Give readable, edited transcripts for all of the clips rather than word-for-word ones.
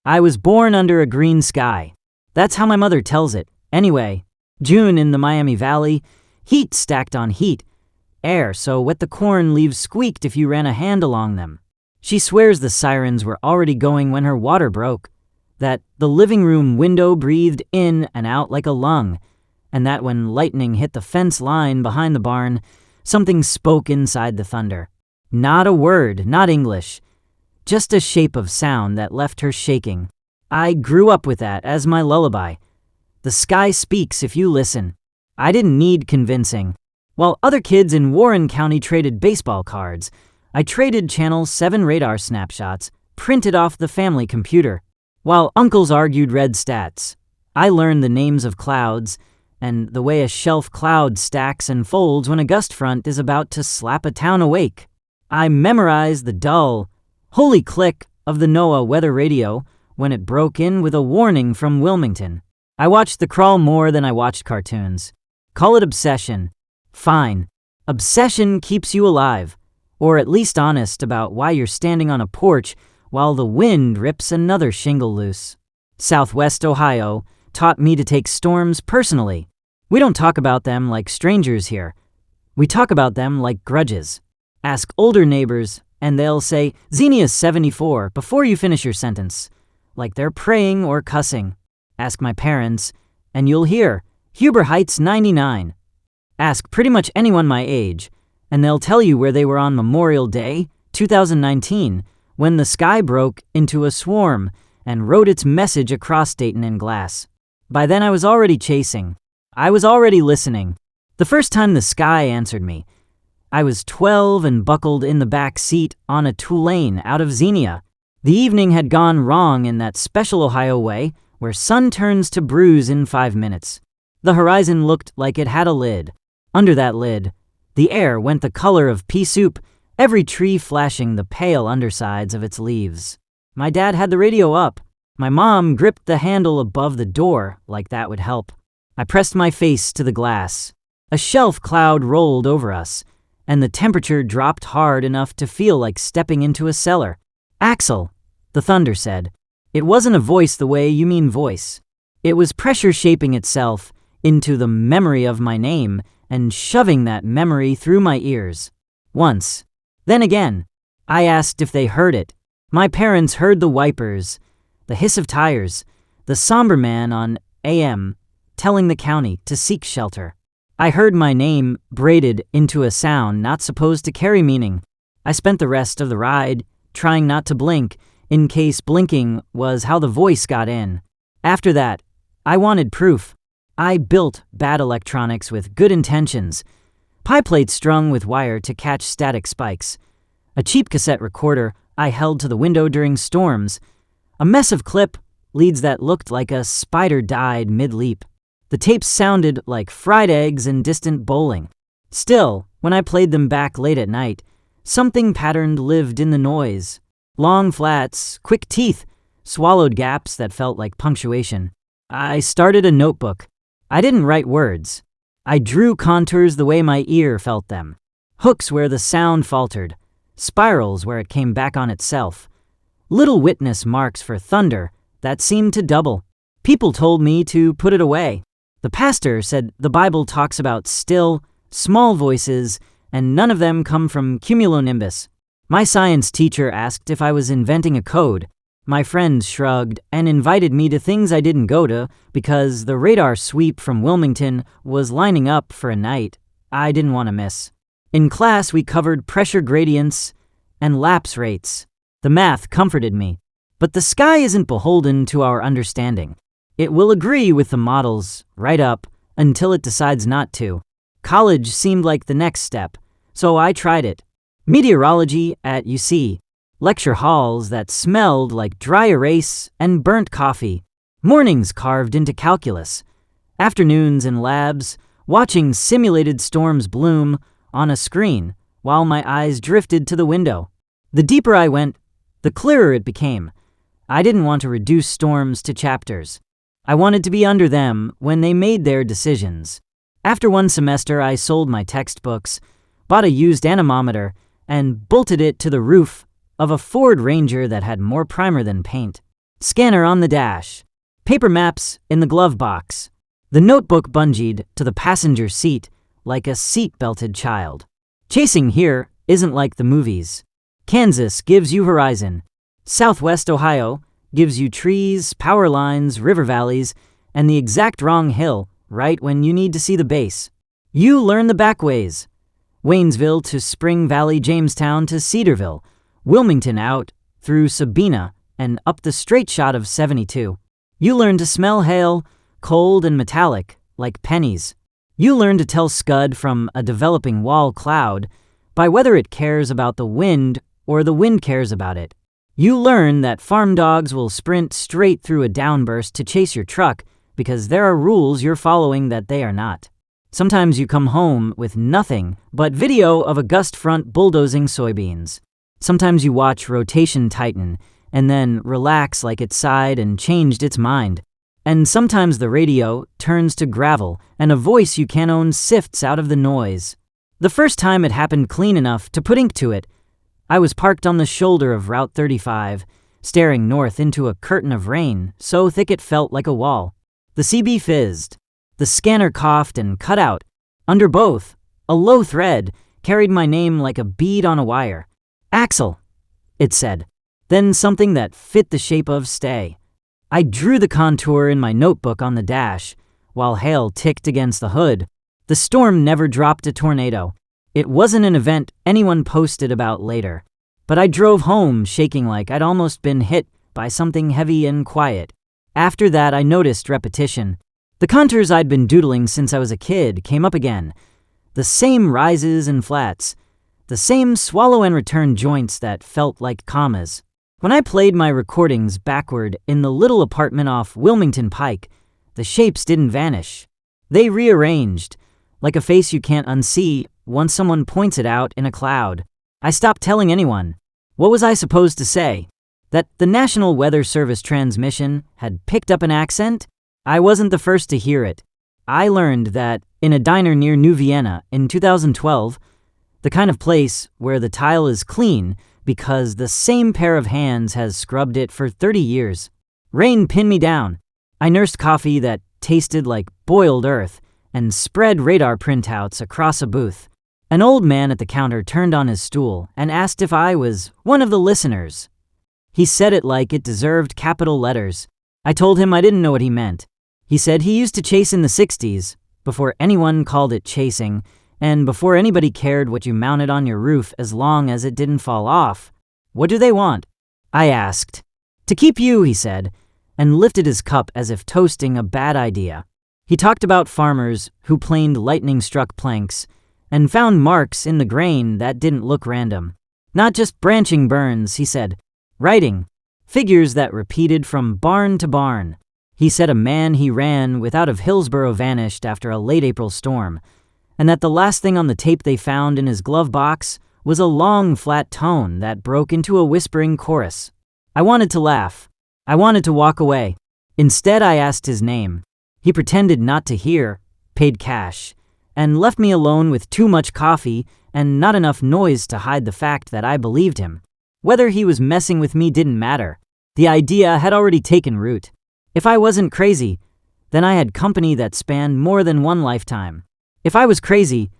I was born under a green sky. That's how my mother tells it. Anyway, June in the Miami Valley, heat stacked on heat. Air so wet the corn leaves squeaked if you ran a hand along them. She swears the sirens were already going when her water broke, that the living room window breathed in and out like a lung, and that when lightning hit the fence line behind the barn, something spoke inside the thunder. Not a word, not English, just a shape of sound that left her shaking. I grew up with that as my lullaby. The sky speaks if you listen. I didn't need convincing. While other kids in Warren County traded baseball cards, I traded Channel 7 radar snapshots printed off the family computer. While uncles argued red stats, I learned the names of clouds and the way a shelf cloud stacks and folds when a gust front is about to slap a town awake. I memorized the dull, holy click of the NOAA weather radio when it broke in with a warning from Wilmington. I watched the crawl more than I watched cartoons. Call it obsession. Fine. Obsession keeps you alive, or at least honest about why you're standing on a porch while the wind rips another shingle loose. Southwest Ohio taught me to take storms personally. We don't talk about them like strangers here. We talk about them like grudges. Ask older neighbors, and they'll say, "Xenia's 74," before you finish your sentence, like they're praying or cussing. Ask my parents, and you'll hear, "Huber Heights 99." Ask pretty much anyone my age, and they'll tell you where they were on Memorial Day, 2019, when the sky broke into a swarm and wrote its message across Dayton in glass. By then I was already chasing. I was already listening. The first time the sky answered me, I was 12 and buckled in the back seat on a Tulane out of Xenia. The evening had gone wrong in that special Ohio way where sun turns to bruise in 5 minutes. The horizon looked like it had a lid. Under that lid, the air went the color of pea soup, every tree flashing the pale undersides of its leaves. My dad had the radio up. My mom gripped the handle above the door like that would help. I pressed my face to the glass. A shelf cloud rolled over us, and the temperature dropped hard enough to feel like stepping into a cellar. "Axel," the thunder said. It wasn't a voice the way you mean voice. It was pressure shaping itself into the memory of my name and shoving that memory through my ears. Once. Then again. I asked if they heard it. My parents heard the wipers, the hiss of tires, the somber man on AM telling the county to seek shelter. I heard my name braided into a sound not supposed to carry meaning. I spent the rest of the ride trying not to blink, in case blinking was how the voice got in. After that, I wanted proof. I built bad electronics with good intentions. Pie plates strung with wire to catch static spikes. A cheap cassette recorder I held to the window during storms. A mess of clip leads that looked like a spider died mid-leap. The tapes sounded like fried eggs and distant bowling. Still, when I played them back late at night, something patterned lived in the noise. Long flats, quick teeth, swallowed gaps that felt like punctuation. I started a notebook. I didn't write words. I drew contours the way my ear felt them. Hooks where the sound faltered. Spirals where it came back on itself. Little witness marks for thunder that seemed to double. People told me to put it away. The pastor said the Bible talks about still, small voices, and none of them come from cumulonimbus. My science teacher asked if I was inventing a code. My friends shrugged and invited me to things I didn't go to because the radar sweep from Wilmington was lining up for a night I didn't want to miss. In class, we covered pressure gradients and lapse rates. The math comforted me. But the sky isn't beholden to our understanding. It will agree with the models right up until it decides not to. College seemed like the next step, so I tried it. Meteorology at UC. Lecture halls that smelled like dry erase and burnt coffee. Mornings carved into calculus. Afternoons in labs, watching simulated storms bloom on a screen while my eyes drifted to the window. The deeper I went, the clearer it became. I didn't want to reduce storms to chapters. I wanted to be under them when they made their decisions. After one semester, I sold my textbooks, bought a used anemometer, and bolted it to the roof of a Ford Ranger that had more primer than paint. Scanner on the dash. Paper maps in the glove box. The notebook bungeed to the passenger seat like a seat-belted child. Chasing here isn't like the movies. Kansas gives you horizon. Southwest Ohio gives you trees, power lines, river valleys, and the exact wrong hill right when you need to see the base. You learn the back ways. Waynesville to Spring Valley, Jamestown to Cedarville, Wilmington out through Sabina and up the straight shot of 72. You learn to smell hail, cold and metallic, like pennies. You learn to tell Scud from a developing wall cloud by whether it cares about the wind or the wind cares about it. You learn that farm dogs will sprint straight through a downburst to chase your truck because there are rules you're following that they are not. Sometimes you come home with nothing but video of a gust front bulldozing soybeans. Sometimes you watch rotation tighten and then relax like it sighed and changed its mind. And sometimes the radio turns to gravel and a voice you can't own sifts out of the noise. The first time it happened clean enough to put ink to it, I was parked on the shoulder of Route 35, staring north into a curtain of rain so thick it felt like a wall. The CB fizzed. The scanner coughed and cut out. Under both, a low thread carried my name like a bead on a wire. Axel, it said. Then something that fit the shape of stay. I drew the contour in my notebook on the dash, while hail ticked against the hood. The storm never dropped a tornado. It wasn't an event anyone posted about later. But I drove home shaking like I'd almost been hit by something heavy and quiet. After that, I noticed repetition. The contours I'd been doodling since I was a kid came up again. The same rises and flats. The same swallow and return joints that felt like commas. When I played my recordings backward in the little apartment off Wilmington Pike, the shapes didn't vanish. They rearranged, like a face you can't unsee once someone points it out in a cloud. I stopped telling anyone. What was I supposed to say? That the National Weather Service transmission had picked up an accent? I wasn't the first to hear it. I learned that in a diner near New Vienna in 2012, the kind of place where the tile is clean because the same pair of hands has scrubbed it for 30 years. Rain pinned me down. I nursed coffee that tasted like boiled earth and spread radar printouts across a booth. An old man at the counter turned on his stool and asked if I was one of the listeners. He said it like it deserved capital letters. I told him I didn't know what he meant. He said he used to chase in the 60s, before anyone called it chasing, and before anybody cared what you mounted on your roof as long as it didn't fall off. What do they want? I asked. To keep you, he said, and lifted his cup as if toasting a bad idea. He talked about farmers who planed lightning-struck planks and found marks in the grain that didn't look random. Not just branching burns, he said. Writing. Figures that repeated from barn to barn. He said a man he ran with out of Hillsboro vanished after a late April storm, and that the last thing on the tape they found in his glove box was a long, flat tone that broke into a whispering chorus. I wanted to laugh. I wanted to walk away. Instead, I asked his name. He pretended not to hear, paid cash, and left me alone with too much coffee and not enough noise to hide the fact that I believed him. Whether he was messing with me didn't matter. The idea had already taken root. If I wasn't crazy, then I had company that spanned more than one lifetime. If I was crazy,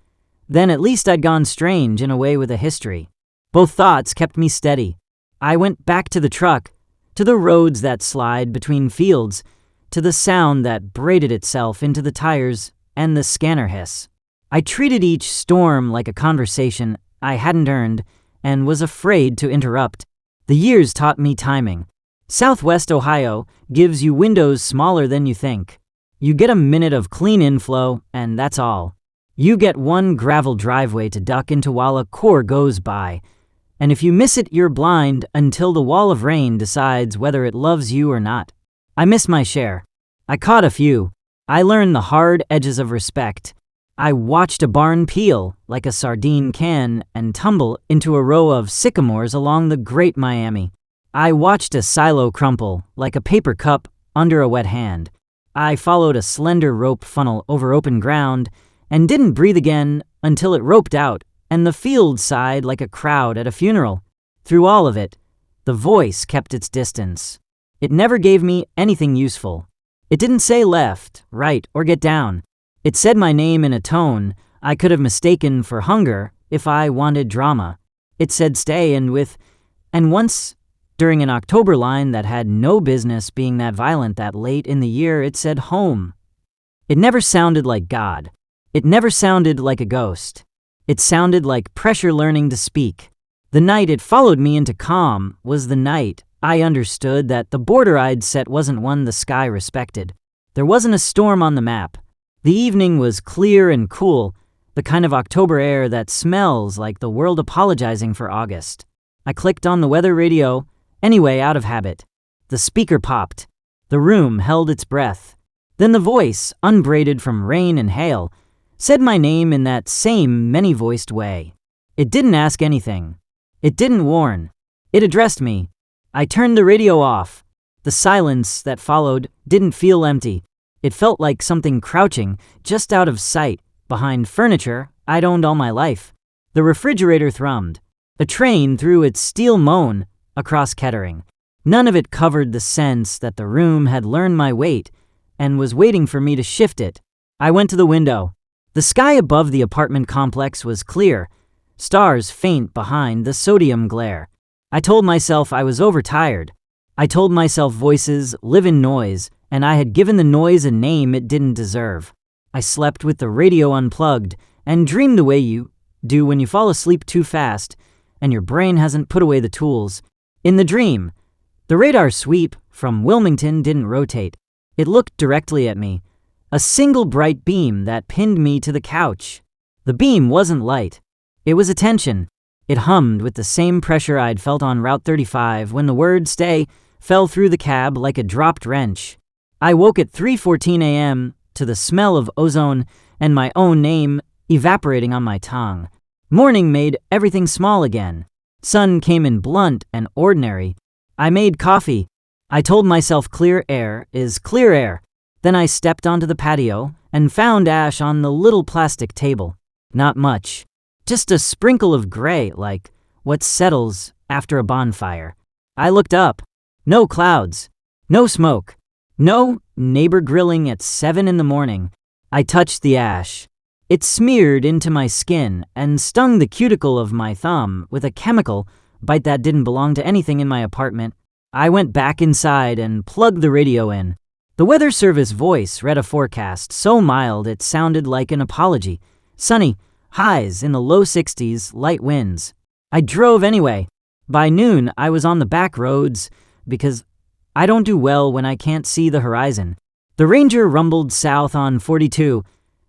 then at least I'd gone strange in a way with a history. Both thoughts kept me steady. I went back to the truck, to the roads that slide between fields, to the sound that braided itself into the tires and the scanner hiss. I treated each storm like a conversation I hadn't earned and was afraid to interrupt. The years taught me timing. Southwest Ohio gives you windows smaller than you think. You get a minute of clean inflow, and that's all. You get one gravel driveway to duck into while a core goes by. And if you miss it, you're blind until the wall of rain decides whether it loves you or not. I missed my share. I caught a few. I learned the hard edges of respect. I watched a barn peel like a sardine can and tumble into a row of sycamores along the Great Miami. I watched a silo crumple like a paper cup under a wet hand. I followed a slender rope funnel over open ground and didn't breathe again until it roped out and the field sighed like a crowd at a funeral. Through all of it, the voice kept its distance. It never gave me anything useful. It didn't say left, right, or get down. It said my name in a tone I could have mistaken for hunger if I wanted drama. It said stay and once, during an October line that had no business being that violent that late in the year, it said home. It never sounded like God. It never sounded like a ghost. It sounded like pressure learning to speak. The night it followed me into calm was the night I understood that the border I'd set wasn't one the sky respected. There wasn't a storm on the map. The evening was clear and cool, the kind of October air that smells like the world apologizing for August. I clicked on the weather radio, anyway, out of habit. The speaker popped. The room held its breath. Then the voice, unbraided from rain and hail, said my name in that same many-voiced way. It didn't ask anything. It didn't warn. It addressed me. I turned the radio off. The silence that followed didn't feel empty. It felt like something crouching, just out of sight, behind furniture I'd owned all my life. The refrigerator thrummed. A train threw its steel moan across Kettering. None of it covered the sense that the room had learned my weight and was waiting for me to shift it. I went to the window. The sky above the apartment complex was clear, stars faint behind the sodium glare. I told myself I was overtired. I told myself voices live in noise, and I had given the noise a name it didn't deserve. I slept with the radio unplugged and dreamed the way you do when you fall asleep too fast and your brain hasn't put away the tools. In the dream, the radar sweep from Wilmington didn't rotate. It looked directly at me, a single bright beam that pinned me to the couch. The beam wasn't light. It was attention. It hummed with the same pressure I'd felt on Route 35 when the word stay fell through the cab like a dropped wrench. I woke at 3:14 a.m. to the smell of ozone and my own name evaporating on my tongue. Morning made everything small again. Sun came in blunt and ordinary. I made coffee. I told myself clear air is clear air. Then I stepped onto the patio and found ash on the little plastic table. Not much. Just a sprinkle of gray, like what settles after a bonfire. I looked up. No clouds. No smoke. No neighbor grilling at 7 in the morning. I touched the ash. It smeared into my skin and stung the cuticle of my thumb with a chemical bite that didn't belong to anything in my apartment. I went back inside and plugged the radio in. The weather service voice read a forecast so mild it sounded like an apology. Sunny, highs in the low 60s, light winds. I drove anyway. By noon, I was on the back roads because I don't do well when I can't see the horizon. The Ranger rumbled south on 42,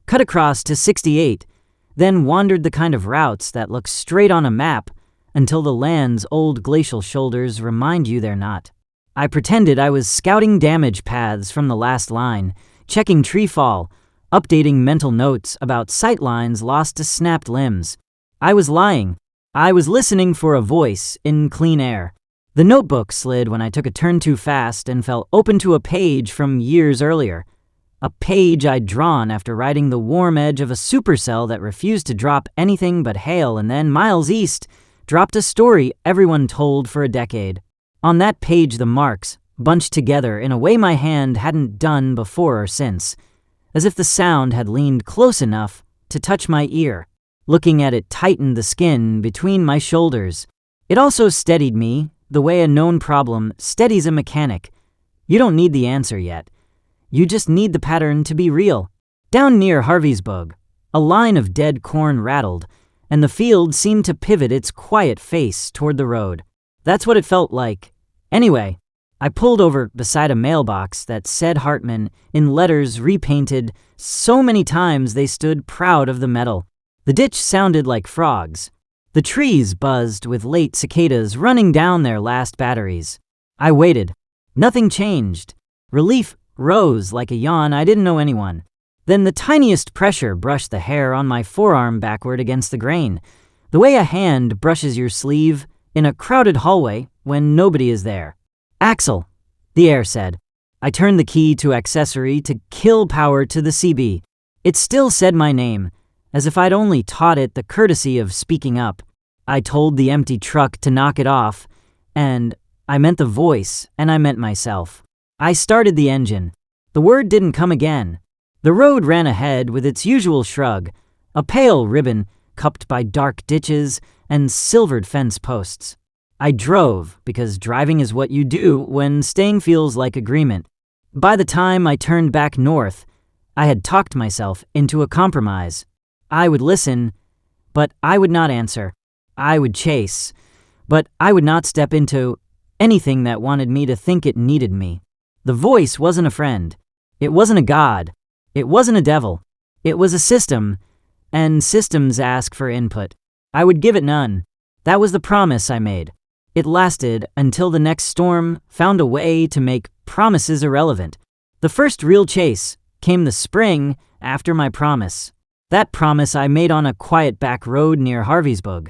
cut across to 68, then wandered the kind of routes that look straight on a map until the land's old glacial shoulders remind you they're not. I pretended I was scouting damage paths from the last line, checking tree fall, updating mental notes about sight lines lost to snapped limbs. I was lying. I was listening for a voice in clean air. The notebook slid when I took a turn too fast and fell open to a page from years earlier. A page I'd drawn after riding the warm edge of a supercell that refused to drop anything but hail, and then, miles east, dropped a story everyone told for a decade. On that page the marks bunched together in a way my hand hadn't done before or since, as if the sound had leaned close enough to touch my ear. Looking at it tightened the skin between my shoulders. It also steadied me, the way a known problem steadies a mechanic. You don't need the answer yet. You just need the pattern to be real. Down near Harveysburg, a line of dead corn rattled, and the field seemed to pivot its quiet face toward the road. That's what it felt like. Anyway, I pulled over beside a mailbox that said Hartman in letters repainted so many times they stood proud of the metal. The ditch sounded like frogs. The trees buzzed with late cicadas running down their last batteries. I waited. Nothing changed. Relief rose like a yawn. I didn't know anyone. Then the tiniest pressure brushed the hair on my forearm backward against the grain, the way a hand brushes your sleeve in a crowded hallway when nobody is there. Axel, the air said. I turned the key to accessory to kill power to the CB. It still said my name, as if I'd only taught it the courtesy of speaking up. I told the empty truck to knock it off, and I meant the voice, and I meant myself. I started the engine. The word didn't come again. The road ran ahead with its usual shrug, a pale ribbon cupped by dark ditches and silvered fence posts. I drove, because driving is what you do when staying feels like agreement. By the time I turned back north, I had talked myself into a compromise. I would listen, but I would not answer. I would chase, but I would not step into anything that wanted me to think it needed me. The voice wasn't a friend. It wasn't a god. It wasn't a devil. It was a system, and systems ask for input. I would give it none. That was the promise I made. It lasted until the next storm found a way to make promises irrelevant. The first real chase came the spring after my promise. That promise I made on a quiet back road near Harveysburg.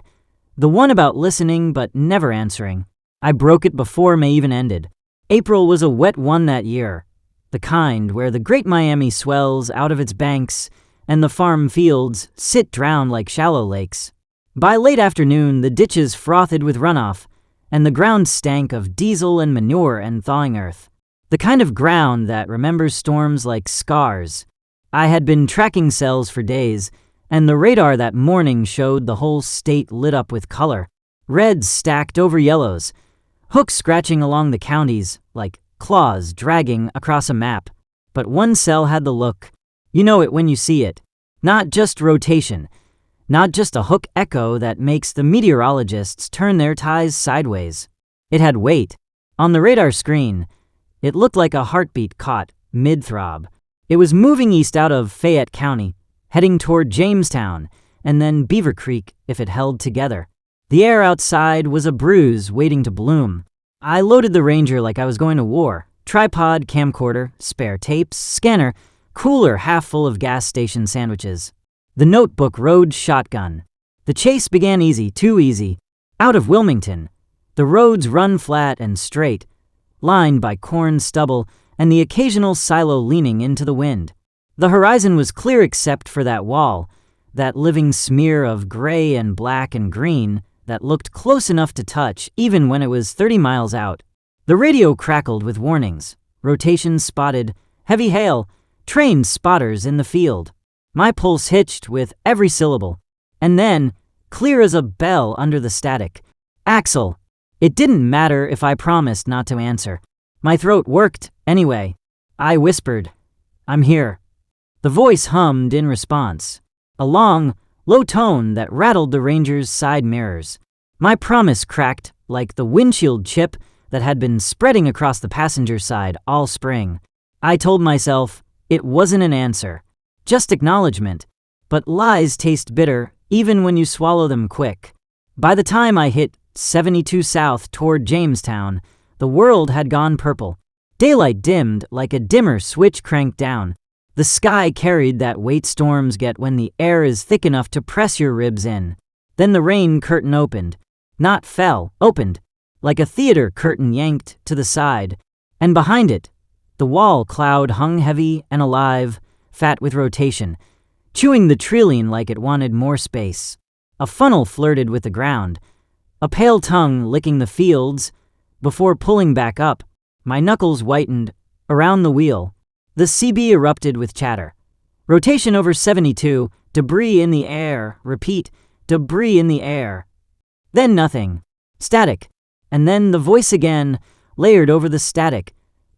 The one about listening but never answering. I broke it before May even ended. April was a wet one that year. The kind where the Great Miami swells out of its banks and the farm fields sit drowned like shallow lakes. By late afternoon, the ditches frothed with runoff, and the ground stank of diesel and manure and thawing earth. The kind of ground that remembers storms like scars. I had been tracking cells for days, and the radar that morning showed the whole state lit up with color. Reds stacked over yellows, hooks scratching along the counties like claws dragging across a map. But one cell had the look. You know it when you see it. Not just rotation. Not just a hook echo that makes the meteorologists turn their ties sideways. It had weight. On the radar screen, it looked like a heartbeat caught mid-throb. It was moving east out of Fayette County, heading toward Jamestown, and then Beaver Creek if it held together. The air outside was a bruise waiting to bloom. I loaded the Ranger like I was going to war. Tripod, camcorder, spare tapes, scanner, cooler half full of gas station sandwiches. The notebook rode shotgun. The chase began easy, too easy. Out of Wilmington. The roads run flat and straight, lined by corn stubble and the occasional silo leaning into the wind. The horizon was clear except for that wall, that living smear of gray and black and green that looked close enough to touch even when it was 30 miles out. The radio crackled with warnings. Rotation spotted, heavy hail, trained spotters in the field. My pulse hitched with every syllable. And then, clear as a bell under the static, Axel. It didn't matter if I promised not to answer. My throat worked anyway. I whispered, "I'm here." The voice hummed in response, a long, low tone that rattled the Ranger's side mirrors. My promise cracked like the windshield chip that had been spreading across the passenger side all spring. I told myself it wasn't an answer, just acknowledgement, but lies taste bitter even when you swallow them quick. By the time I hit 72 south toward Jamestown, the world had gone purple. Daylight dimmed like a dimmer switch cranked down. The sky carried that weight storms get when the air is thick enough to press your ribs in. Then the rain curtain opened. Not fell, opened, like a theater curtain yanked to the side. And behind it, the wall cloud hung heavy and alive, fat with rotation, chewing the trillion like it wanted more space. A funnel flirted with the ground, a pale tongue licking the fields. Before pulling back up, my knuckles whitened around the wheel. The CB erupted with chatter. Rotation over 72, debris in the air, repeat, debris in the air. Then nothing. Static. And then the voice again, layered over the static,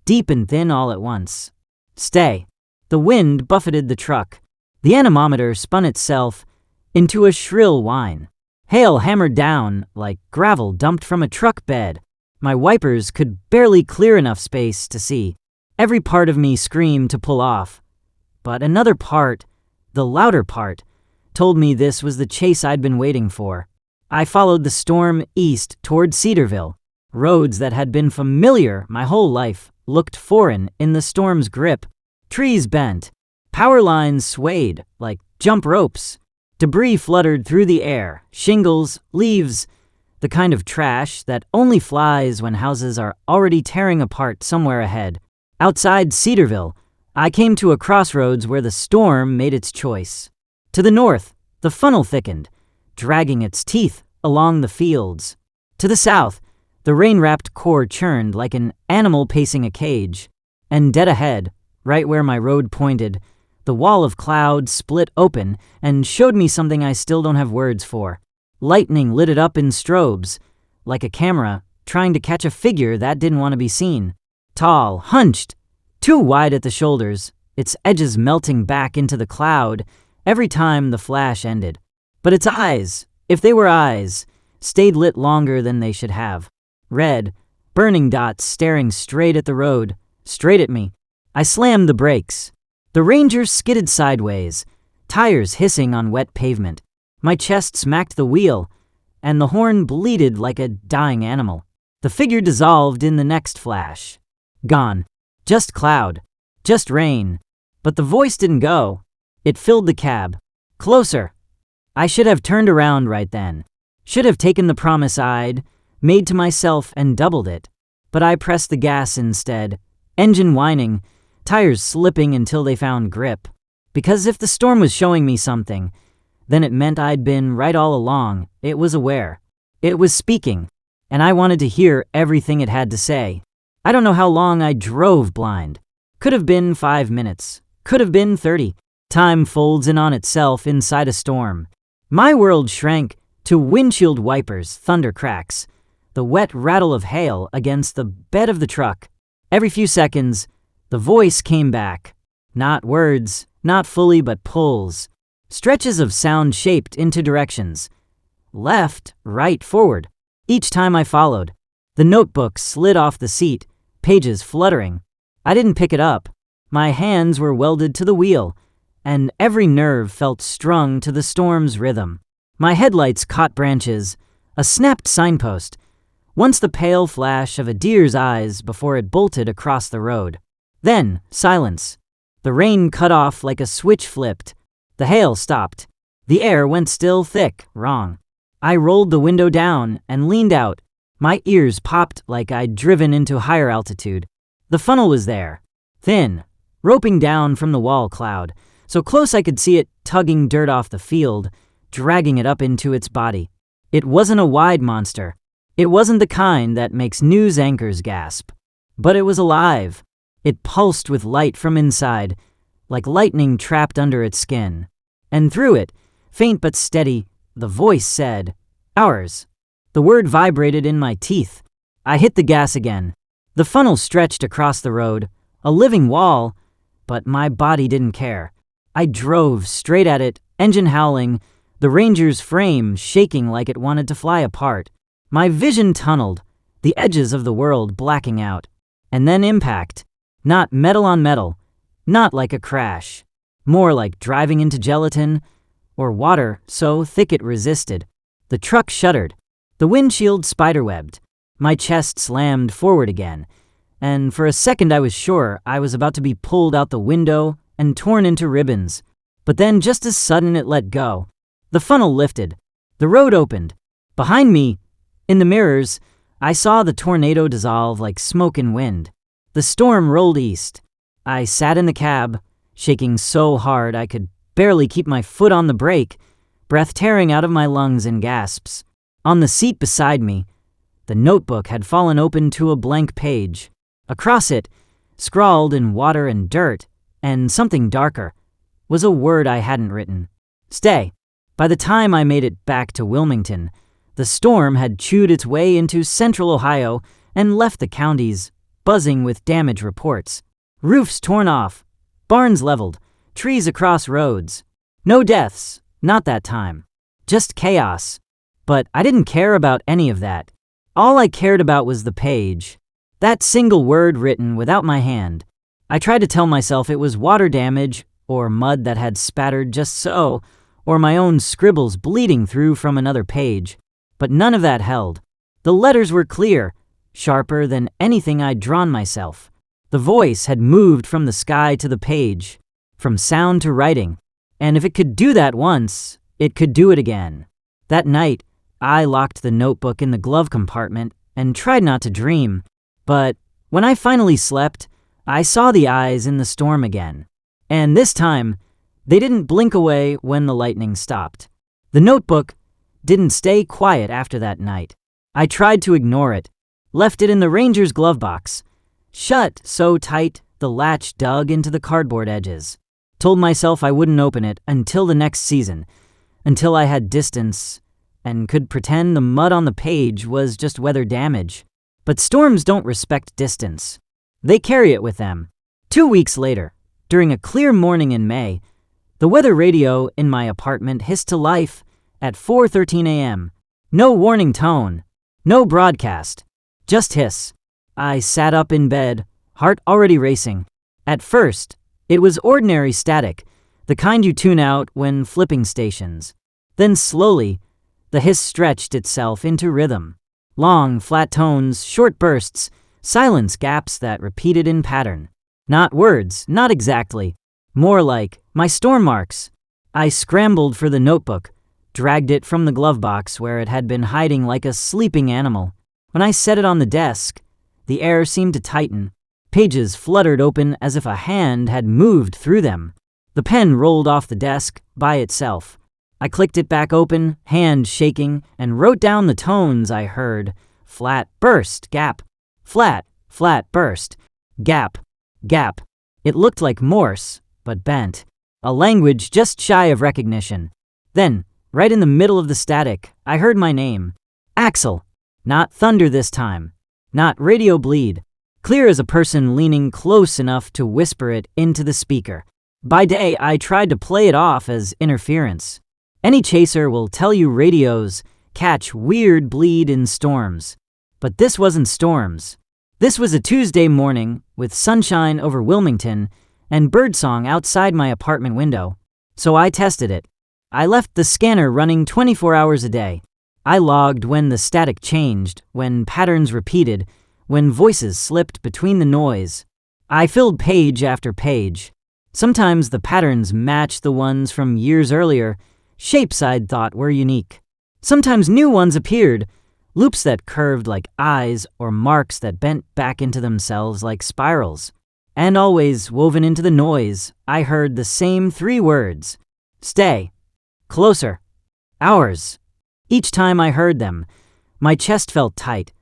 deep and thin all at once. Stay. The wind buffeted the truck. The anemometer spun itself into a shrill whine. Hail hammered down like gravel dumped from a truck bed. My wipers could barely clear enough space to see. Every part of me screamed to pull off. But another part, the louder part, told me this was the chase I'd been waiting for. I followed the storm east toward Cedarville. Roads that had been familiar my whole life looked foreign in the storm's grip. Trees bent. Power lines swayed like jump ropes. Debris fluttered through the air. Shingles, leaves, the kind of trash that only flies when houses are already tearing apart somewhere ahead. Outside Cedarville, I came to a crossroads where the storm made its choice. To the north, the funnel thickened, dragging its teeth along the fields. To the south, The rain-wrapped core churned like an animal pacing a cage. And dead ahead, right where my road pointed, the wall of cloud split open and showed me something I still don't have words for. Lightning lit it up in strobes, like a camera trying to catch a figure that didn't want to be seen. Tall, hunched, too wide at the shoulders, its edges melting back into the cloud every time the flash ended. But its eyes, if they were eyes, stayed lit longer than they should have. Red, burning dots staring straight at the road, straight at me. I slammed the brakes. The Ranger skidded sideways, tires hissing on wet pavement. My chest smacked the wheel, and the horn bleated like a dying animal. The figure dissolved in the next flash. Gone. Just cloud. Just rain. But the voice didn't go. It filled the cab. Closer. I should have turned around right then. Should have taken the promise I'd made to myself and doubled it. But I pressed the gas instead, engine whining, tires slipping until they found grip. Because if the storm was showing me something, then it meant I'd been right all along. It was aware. It was speaking, and I wanted to hear everything it had to say. I don't know how long I drove blind. Could have been 5 minutes. Could have been 30. Time folds in on itself inside a storm. My world shrank to windshield wipers, thunder cracks, the wet rattle of hail against the bed of the truck. Every few seconds, the voice came back. Not words, not fully, but pulls. Stretches of sound shaped into directions. Left, right, forward. Each time I followed. The notebook slid off the seat, pages fluttering. I didn't pick it up. My hands were welded to the wheel, and every nerve felt strung to the storm's rhythm. My headlights caught branches, a snapped signpost, once the pale flash of a deer's eyes before it bolted across the road. Then, silence. The rain cut off like a switch flipped. The hail stopped. The air went still, thick, wrong. I rolled the window down and leaned out. My ears popped like I'd driven into higher altitude. The funnel was there, thin, roping down from the wall cloud, so close I could see it tugging dirt off the field, dragging it up into its body. It wasn't a wide monster. It wasn't the kind that makes news anchors gasp. But it was alive. It pulsed with light from inside, like lightning trapped under its skin. And through it, faint but steady, the voice said, "Ours." The word vibrated in my teeth. I hit the gas again. The funnel stretched across the road, a living wall, but my body didn't care. I drove straight at it, engine howling, the Ranger's frame shaking like it wanted to fly apart. My vision tunneled, the edges of the world blacking out. And then impact. Not metal on metal, not like a crash. More like driving into gelatin, or water so thick it resisted. The truck shuddered. The windshield spiderwebbed. My chest slammed forward again, and for a second I was sure I was about to be pulled out the window and torn into ribbons. But then, just as sudden, it let go. The funnel lifted. The road opened. Behind me, in the mirrors, I saw the tornado dissolve like smoke in wind. The storm rolled east. I sat in the cab, shaking so hard I could barely keep my foot on the brake, breath tearing out of my lungs in gasps. On the seat beside me, the notebook had fallen open to a blank page. Across it, scrawled in water and dirt, and something darker, was a word I hadn't written. Stay. By the time I made it back to Wilmington, the storm had chewed its way into central Ohio and left the counties buzzing with damage reports. Roofs torn off, barns leveled, trees across roads. No deaths, not that time. Just chaos. But I didn't care about any of that. All I cared about was the page. That single word written without my hand. I tried to tell myself it was water damage, or mud that had spattered just so, or my own scribbles bleeding through from another page. But none of that held. The letters were clear, sharper than anything I'd drawn myself. The voice had moved from the sky to the page, from sound to writing. And if it could do that once, it could do it again. That night, I locked the notebook in the glove compartment and tried not to dream. But when I finally slept, I saw the eyes in the storm again. And this time, they didn't blink away when the lightning stopped. The notebook didn't stay quiet after that night. I tried to ignore it, Left it in the ranger's glove box. Shut so tight the latch dug into the cardboard edges. Told myself I wouldn't open it until the next season, until I had distance and could pretend the mud on the page was just weather damage. But storms don't respect distance. They carry it with them. 2 weeks later, during a clear morning in May, the weather radio in my apartment hissed to life at 4:13 a.m. No warning tone, no broadcast, just hiss. I sat up in bed, heart already racing. At first, it was ordinary static, the kind you tune out when flipping stations. Then slowly, the hiss stretched itself into rhythm. Long, flat tones, short bursts, silence gaps that repeated in pattern. Not words, not exactly. More like my storm marks. I scrambled for the notebook, dragged it from the glove box where it had been hiding like a sleeping animal. When I set it on the desk, the air seemed to tighten. Pages fluttered open as if a hand had moved through them. The pen rolled off the desk by itself. I clicked it back open, hand shaking, and wrote down the tones I heard. Flat, burst, gap. Flat, flat, burst. Gap, gap. It looked like Morse, but bent. A language just shy of recognition. Then, right in the middle of the static, I heard my name. Axel. Not thunder this time. Not radio bleed. Clear as a person leaning close enough to whisper it into the speaker. By day, I tried to play it off as interference. Any chaser will tell you radios catch weird bleed in storms. But this wasn't storms. This was a Tuesday morning with sunshine over Wilmington and birdsong outside my apartment window. So I tested it. I left the scanner running 24 hours a day. I logged when the static changed, when patterns repeated, when voices slipped between the noise. I filled page after page. Sometimes the patterns matched the ones from years earlier, shapes I'd thought were unique. Sometimes new ones appeared, loops that curved like eyes or marks that bent back into themselves like spirals. And always woven into the noise, I heard the same 3 words. Stay. Closer. Ours. Each time I heard them, my chest felt tight,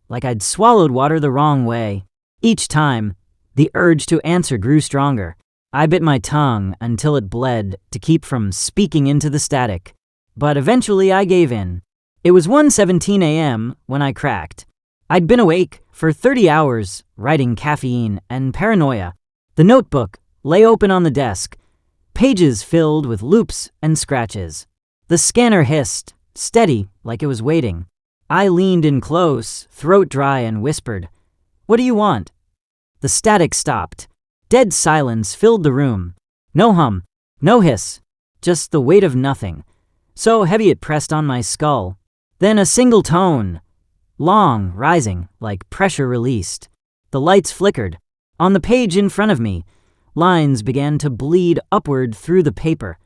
like I'd swallowed water the wrong way. Each time, the urge to answer grew stronger. I bit my tongue until it bled to keep from speaking into the static. But eventually I gave in. It was 1:17 a.m. when I cracked. I'd been awake for 30 hours, writing caffeine and paranoia. The notebook lay open on the desk, pages filled with loops and scratches. The scanner hissed, steady like it was waiting. I leaned in close, throat dry, and whispered, "What do you want?" The static stopped. Dead silence filled the room. No hum, no hiss, just the weight of nothing, so heavy it pressed on my skull. Then a single tone, long, rising, like pressure released. The lights flickered. On the page in front of me, lines began to bleed upward through the paper,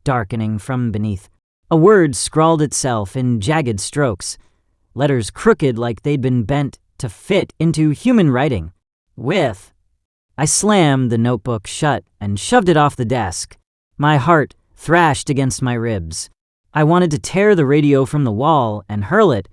darkening from beneath. A word scrawled itself in jagged strokes, letters crooked like they'd been bent to fit into human writing. With. I slammed the notebook shut and shoved it off the desk. My heart thrashed against my ribs. I wanted to tear the radio from the wall and hurl it,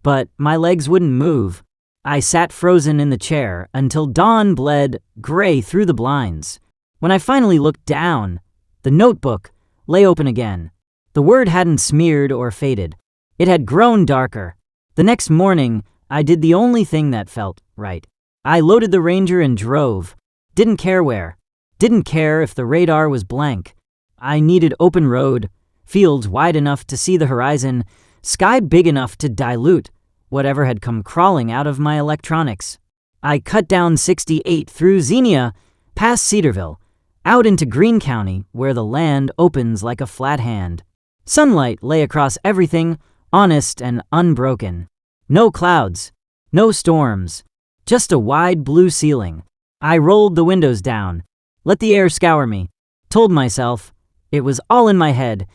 but my legs wouldn't move. I sat frozen in the chair until dawn bled gray through the blinds. When I finally looked down, the notebook lay open again. The word hadn't smeared or faded. It had grown darker. The next morning, I did the only thing that felt right. I loaded the Ranger and drove. Didn't care where. Didn't care if the radar was blank. I needed open road, fields wide enough to see the horizon, sky big enough to dilute whatever had come crawling out of my electronics. I cut down 68 through Xenia, past Cedarville, out into Greene County, where the land opens like a flat hand. Sunlight lay across everything, honest and unbroken. No clouds, no storms, just a wide blue ceiling. I rolled the windows down, let the air scour me, told myself it was all in my head,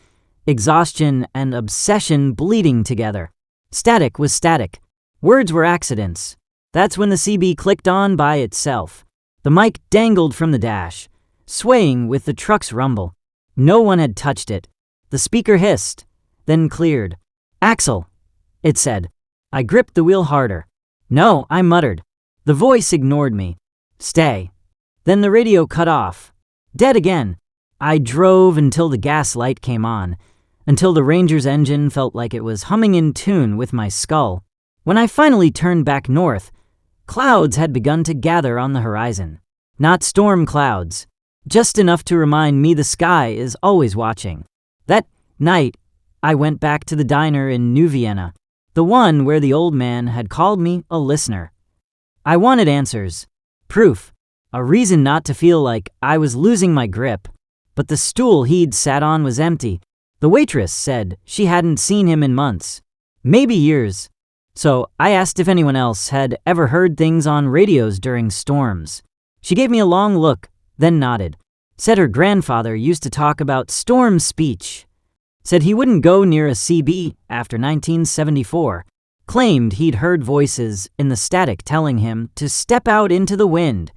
exhaustion and obsession bleeding together. Static was static. Words were accidents. That's when the CB clicked on by itself. The mic dangled from the dash, swaying with the truck's rumble. No one had touched it. The speaker hissed, then cleared. "Axel," it said. I gripped the wheel harder. No, I muttered. The voice ignored me. Stay. Then the radio cut off. Dead again. I drove until the gas light came on, until the Ranger's engine felt like it was humming in tune with my skull. When I finally turned back north, clouds had begun to gather on the horizon. Not storm clouds, just enough to remind me the sky is always watching. That night, I went back to the diner in New Vienna, the one where the old man had called me a listener. I wanted answers, proof, a reason not to feel like I was losing my grip. But the stool he'd sat on was empty. The waitress said she hadn't seen him in months, maybe years. So I asked if anyone else had ever heard things on radios during storms. She gave me a long look, then nodded. Said her grandfather used to talk about storm speech. Said he wouldn't go near a CB after 1974. Claimed he'd heard voices in the static telling him to step out into the wind.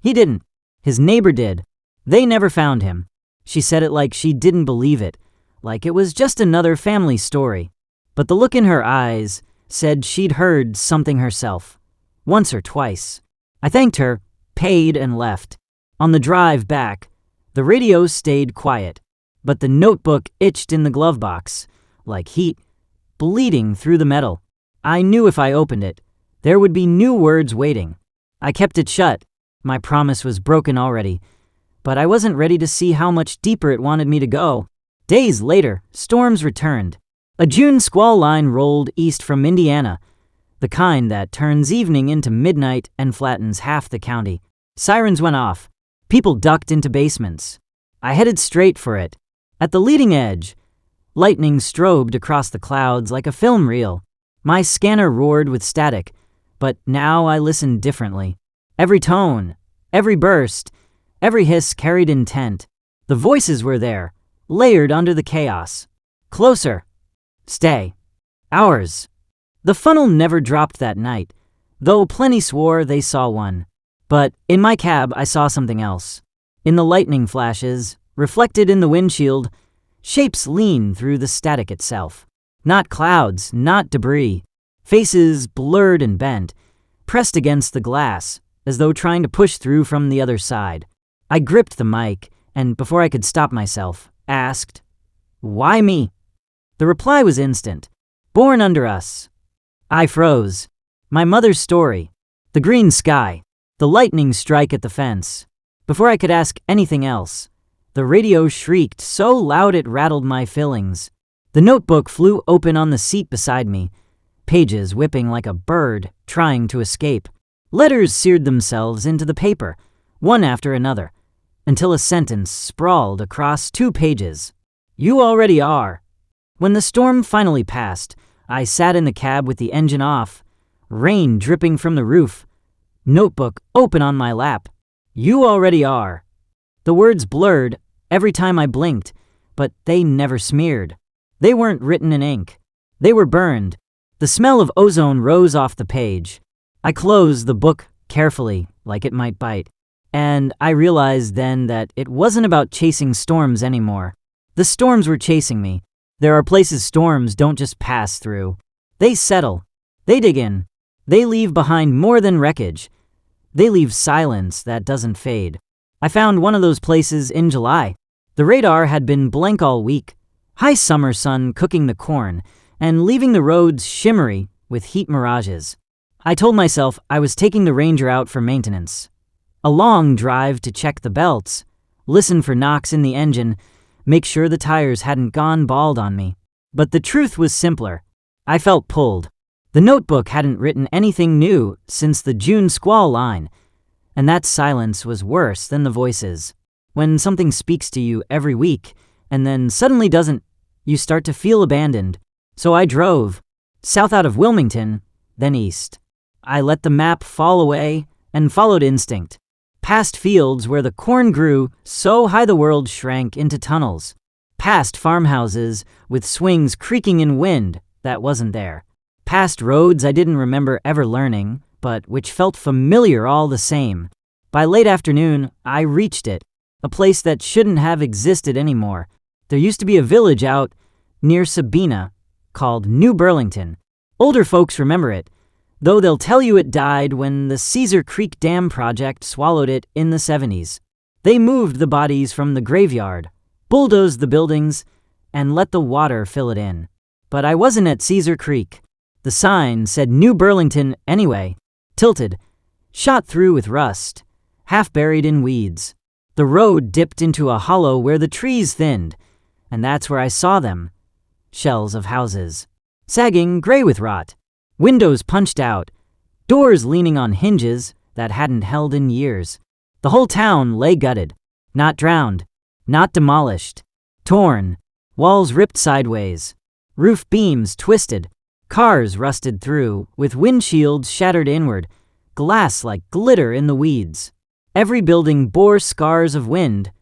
He didn't. His neighbor did. They never found him. She said it like she didn't believe it, like it was just another family story. But the look in her eyes said she'd heard something herself, once or twice. I thanked her, paid, and left. On the drive back, the radio stayed quiet, but the notebook itched in the glove box, like heat, bleeding through the metal. I knew if I opened it, there would be new words waiting. I kept it shut. My promise was broken already, but I wasn't ready to see how much deeper it wanted me to go. Days later, storms returned. A June squall line rolled east from Indiana, the kind that turns evening into midnight and flattens half the county. Sirens went off. People ducked into basements. I headed straight for it. At the leading edge, lightning strobed across the clouds like a film reel. My scanner roared with static, but now I listened differently. Every tone, every burst, every hiss carried intent. The voices were there, layered under the chaos. Closer. Stay. Ours. The funnel never dropped that night, though plenty swore they saw one. But in my cab, I saw something else. In the lightning flashes, reflected in the windshield, shapes leaned through the static itself. Not clouds, not debris. Faces blurred and bent, pressed against the glass, as though trying to push through from the other side. I gripped the mic, and before I could stop myself, asked, "Why me?" The reply was instant. Born under us. I froze. My mother's story. The green sky. The lightning strike at the fence. Before I could ask anything else, the radio shrieked so loud it rattled my fillings. The notebook flew open on the seat beside me, pages whipping like a bird trying to escape. Letters seared themselves into the paper, one after another, until a sentence sprawled across 2 pages. You already are. When the storm finally passed, I sat in the cab with the engine off, rain dripping from the roof, notebook open on my lap. You already are. The words blurred every time I blinked, but they never smeared. They weren't written in ink. They were burned. The smell of ozone rose off the page. I closed the book carefully, like it might bite. And I realized then that it wasn't about chasing storms anymore. The storms were chasing me. There are places storms don't just pass through. They settle. They dig in. They leave behind more than wreckage. They leave silence that doesn't fade. I found one of those places in July. The radar had been blank all week. High summer sun cooking the corn and leaving the roads shimmery with heat mirages. I told myself I was taking the Ranger out for maintenance. A long drive to check the belts, listen for knocks in the engine, make sure the tires hadn't gone bald on me. But the truth was simpler. I felt pulled. The notebook hadn't written anything new since the June squall line, and that silence was worse than the voices. When something speaks to you every week, and then suddenly doesn't, you start to feel abandoned. So I drove, south out of Wilmington, then east. I let the map fall away and followed instinct. Past fields where the corn grew so high the world shrank into tunnels. Past farmhouses with swings creaking in wind that wasn't there. Past roads I didn't remember ever learning, but which felt familiar all the same. By late afternoon, I reached it, a place that shouldn't have existed anymore. There used to be a village out near Sabina called New Burlington. Older folks remember it. though they'll tell you it died when the Cedar Creek Dam project swallowed it in the 70s. They moved the bodies from the graveyard, bulldozed the buildings, and let the water fill it in. But I wasn't at Cedar Creek. The sign said New Burlington anyway, tilted, shot through with rust, half buried in weeds. The road dipped into a hollow where the trees thinned, and that's where I saw them. Shells of houses, sagging gray with rot, windows punched out, doors leaning on hinges that hadn't held in years. The whole town lay gutted, not drowned, not demolished, torn, walls ripped sideways, roof beams twisted, cars rusted through, with windshields shattered inward, glass like glitter in the weeds. Every building bore scars of wind,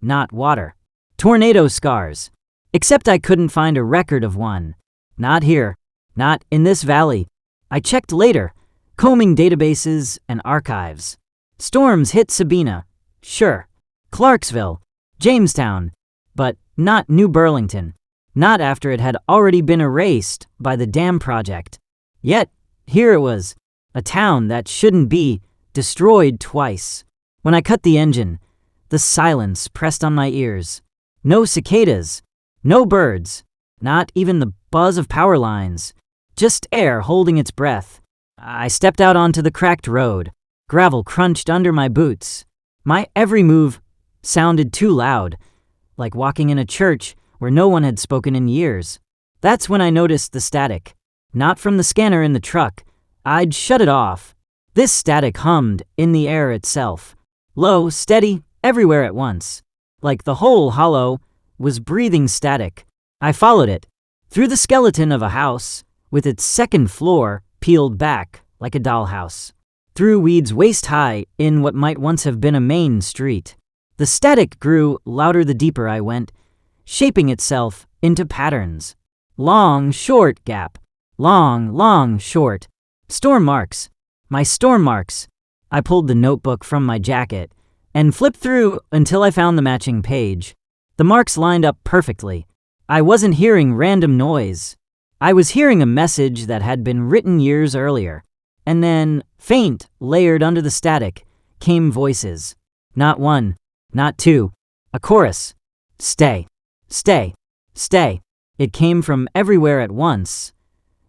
not water. Tornado scars. Except I couldn't find a record of one. Not here. Not in this valley. I checked later, combing databases and archives. Storms hit Sabina. Sure. Clarksville. Jamestown. But not New Burlington. Not after it had already been erased by the dam project. Yet, here it was. A town that shouldn't be, destroyed twice. When I cut the engine, the silence pressed on my ears. No cicadas, no birds, not even the buzz of power lines, just air holding its breath. I stepped out onto the cracked road. Gravel crunched under my boots. My every move sounded too loud, like walking in a church where no one had spoken in years. That's when I noticed the static. Not from the scanner in the truck. I'd shut it off. This static hummed in the air itself. Low, steady, everywhere at once. Like the whole hollow was breathing static. I followed it. Through the skeleton of a house, with its second floor peeled back like a dollhouse. Through weeds waist-high in what might once have been a main street. The static grew louder the deeper I went, shaping itself into patterns. Long, short gap. Long, long, short. Storm marks. My storm marks. I pulled the notebook from my jacket and flipped through until I found the matching page. The marks lined up perfectly. I wasn't hearing random noise. I was hearing a message that had been written years earlier. And then, faint, layered under the static, came voices. Not one, not two. A chorus. Stay, stay, stay. It came from everywhere at once,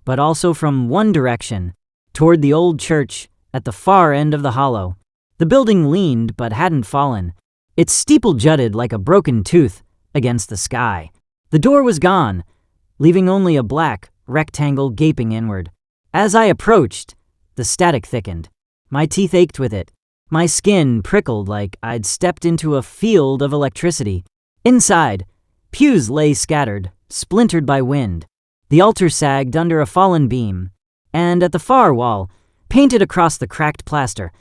but also from one direction, toward the old church at the far end of the hollow. The building leaned but hadn't fallen. Its steeple jutted like a broken tooth against the sky. The door was gone, leaving only a black rectangle gaping inward. As I approached, the static thickened. My teeth ached with it. My skin prickled like I'd stepped into a field of electricity. Inside, pews lay scattered, splintered by wind. The altar sagged under a fallen beam, and at the far wall, painted across the cracked plaster,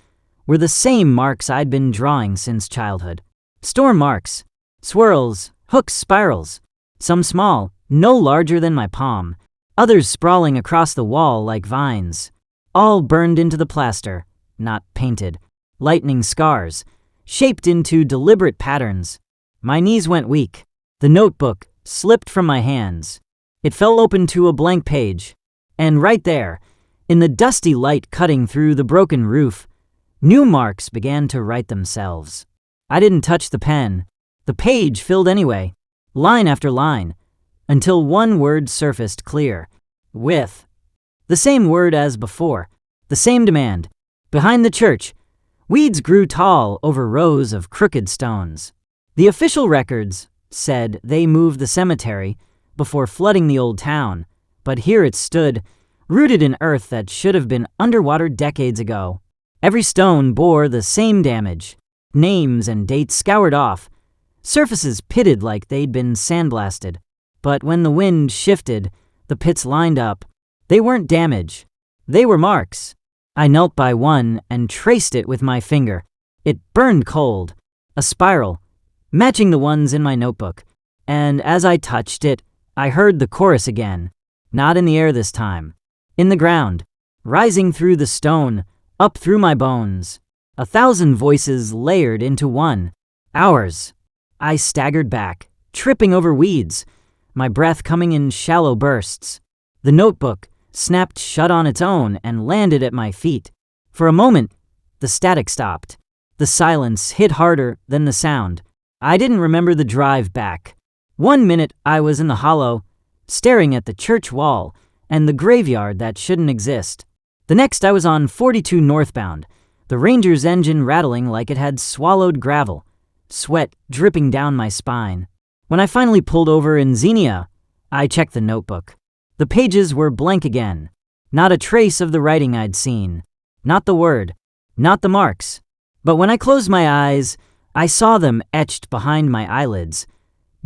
were the same marks I'd been drawing since childhood. Storm marks, swirls, hooks, spirals, some small, no larger than my palm, others sprawling across the wall like vines, all burned into the plaster, not painted, lightning scars, shaped into deliberate patterns. My knees went weak. The notebook slipped from my hands. It fell open to a blank page, and right there, in the dusty light cutting through the broken roof, new marks began to write themselves. I didn't touch the pen. The page filled anyway, line after line, until one word surfaced clear. With. The same word as before, the same demand. Behind the church, weeds grew tall over rows of crooked stones. The official records said they moved the cemetery before flooding the old town, but here it stood, rooted in earth that should have been underwater decades ago. Every stone bore the same damage, names and dates scoured off, surfaces pitted like they'd been sandblasted. But when the wind shifted, the pits lined up. They weren't damage. They were marks. I knelt by one and traced it with my finger. It burned cold, a spiral, matching the ones in my notebook. And as I touched it, I heard the chorus again. Not in the air this time. In the ground, rising through the stone, up through my bones. 1,000 voices layered into one. Ours. I staggered back, tripping over weeds, my breath coming in shallow bursts. The notebook snapped shut on its own and landed at my feet. For a moment, the static stopped. The silence hit harder than the sound. I didn't remember the drive back. 1 minute I was in the hollow, staring at the church wall and the graveyard that shouldn't exist. The next I was on 42 northbound, the Ranger's engine rattling like it had swallowed gravel, sweat dripping down my spine. When I finally pulled over in Xenia, I checked the notebook. The pages were blank again. Not a trace of the writing I'd seen. Not the word. Not the marks. But when I closed my eyes, I saw them etched behind my eyelids,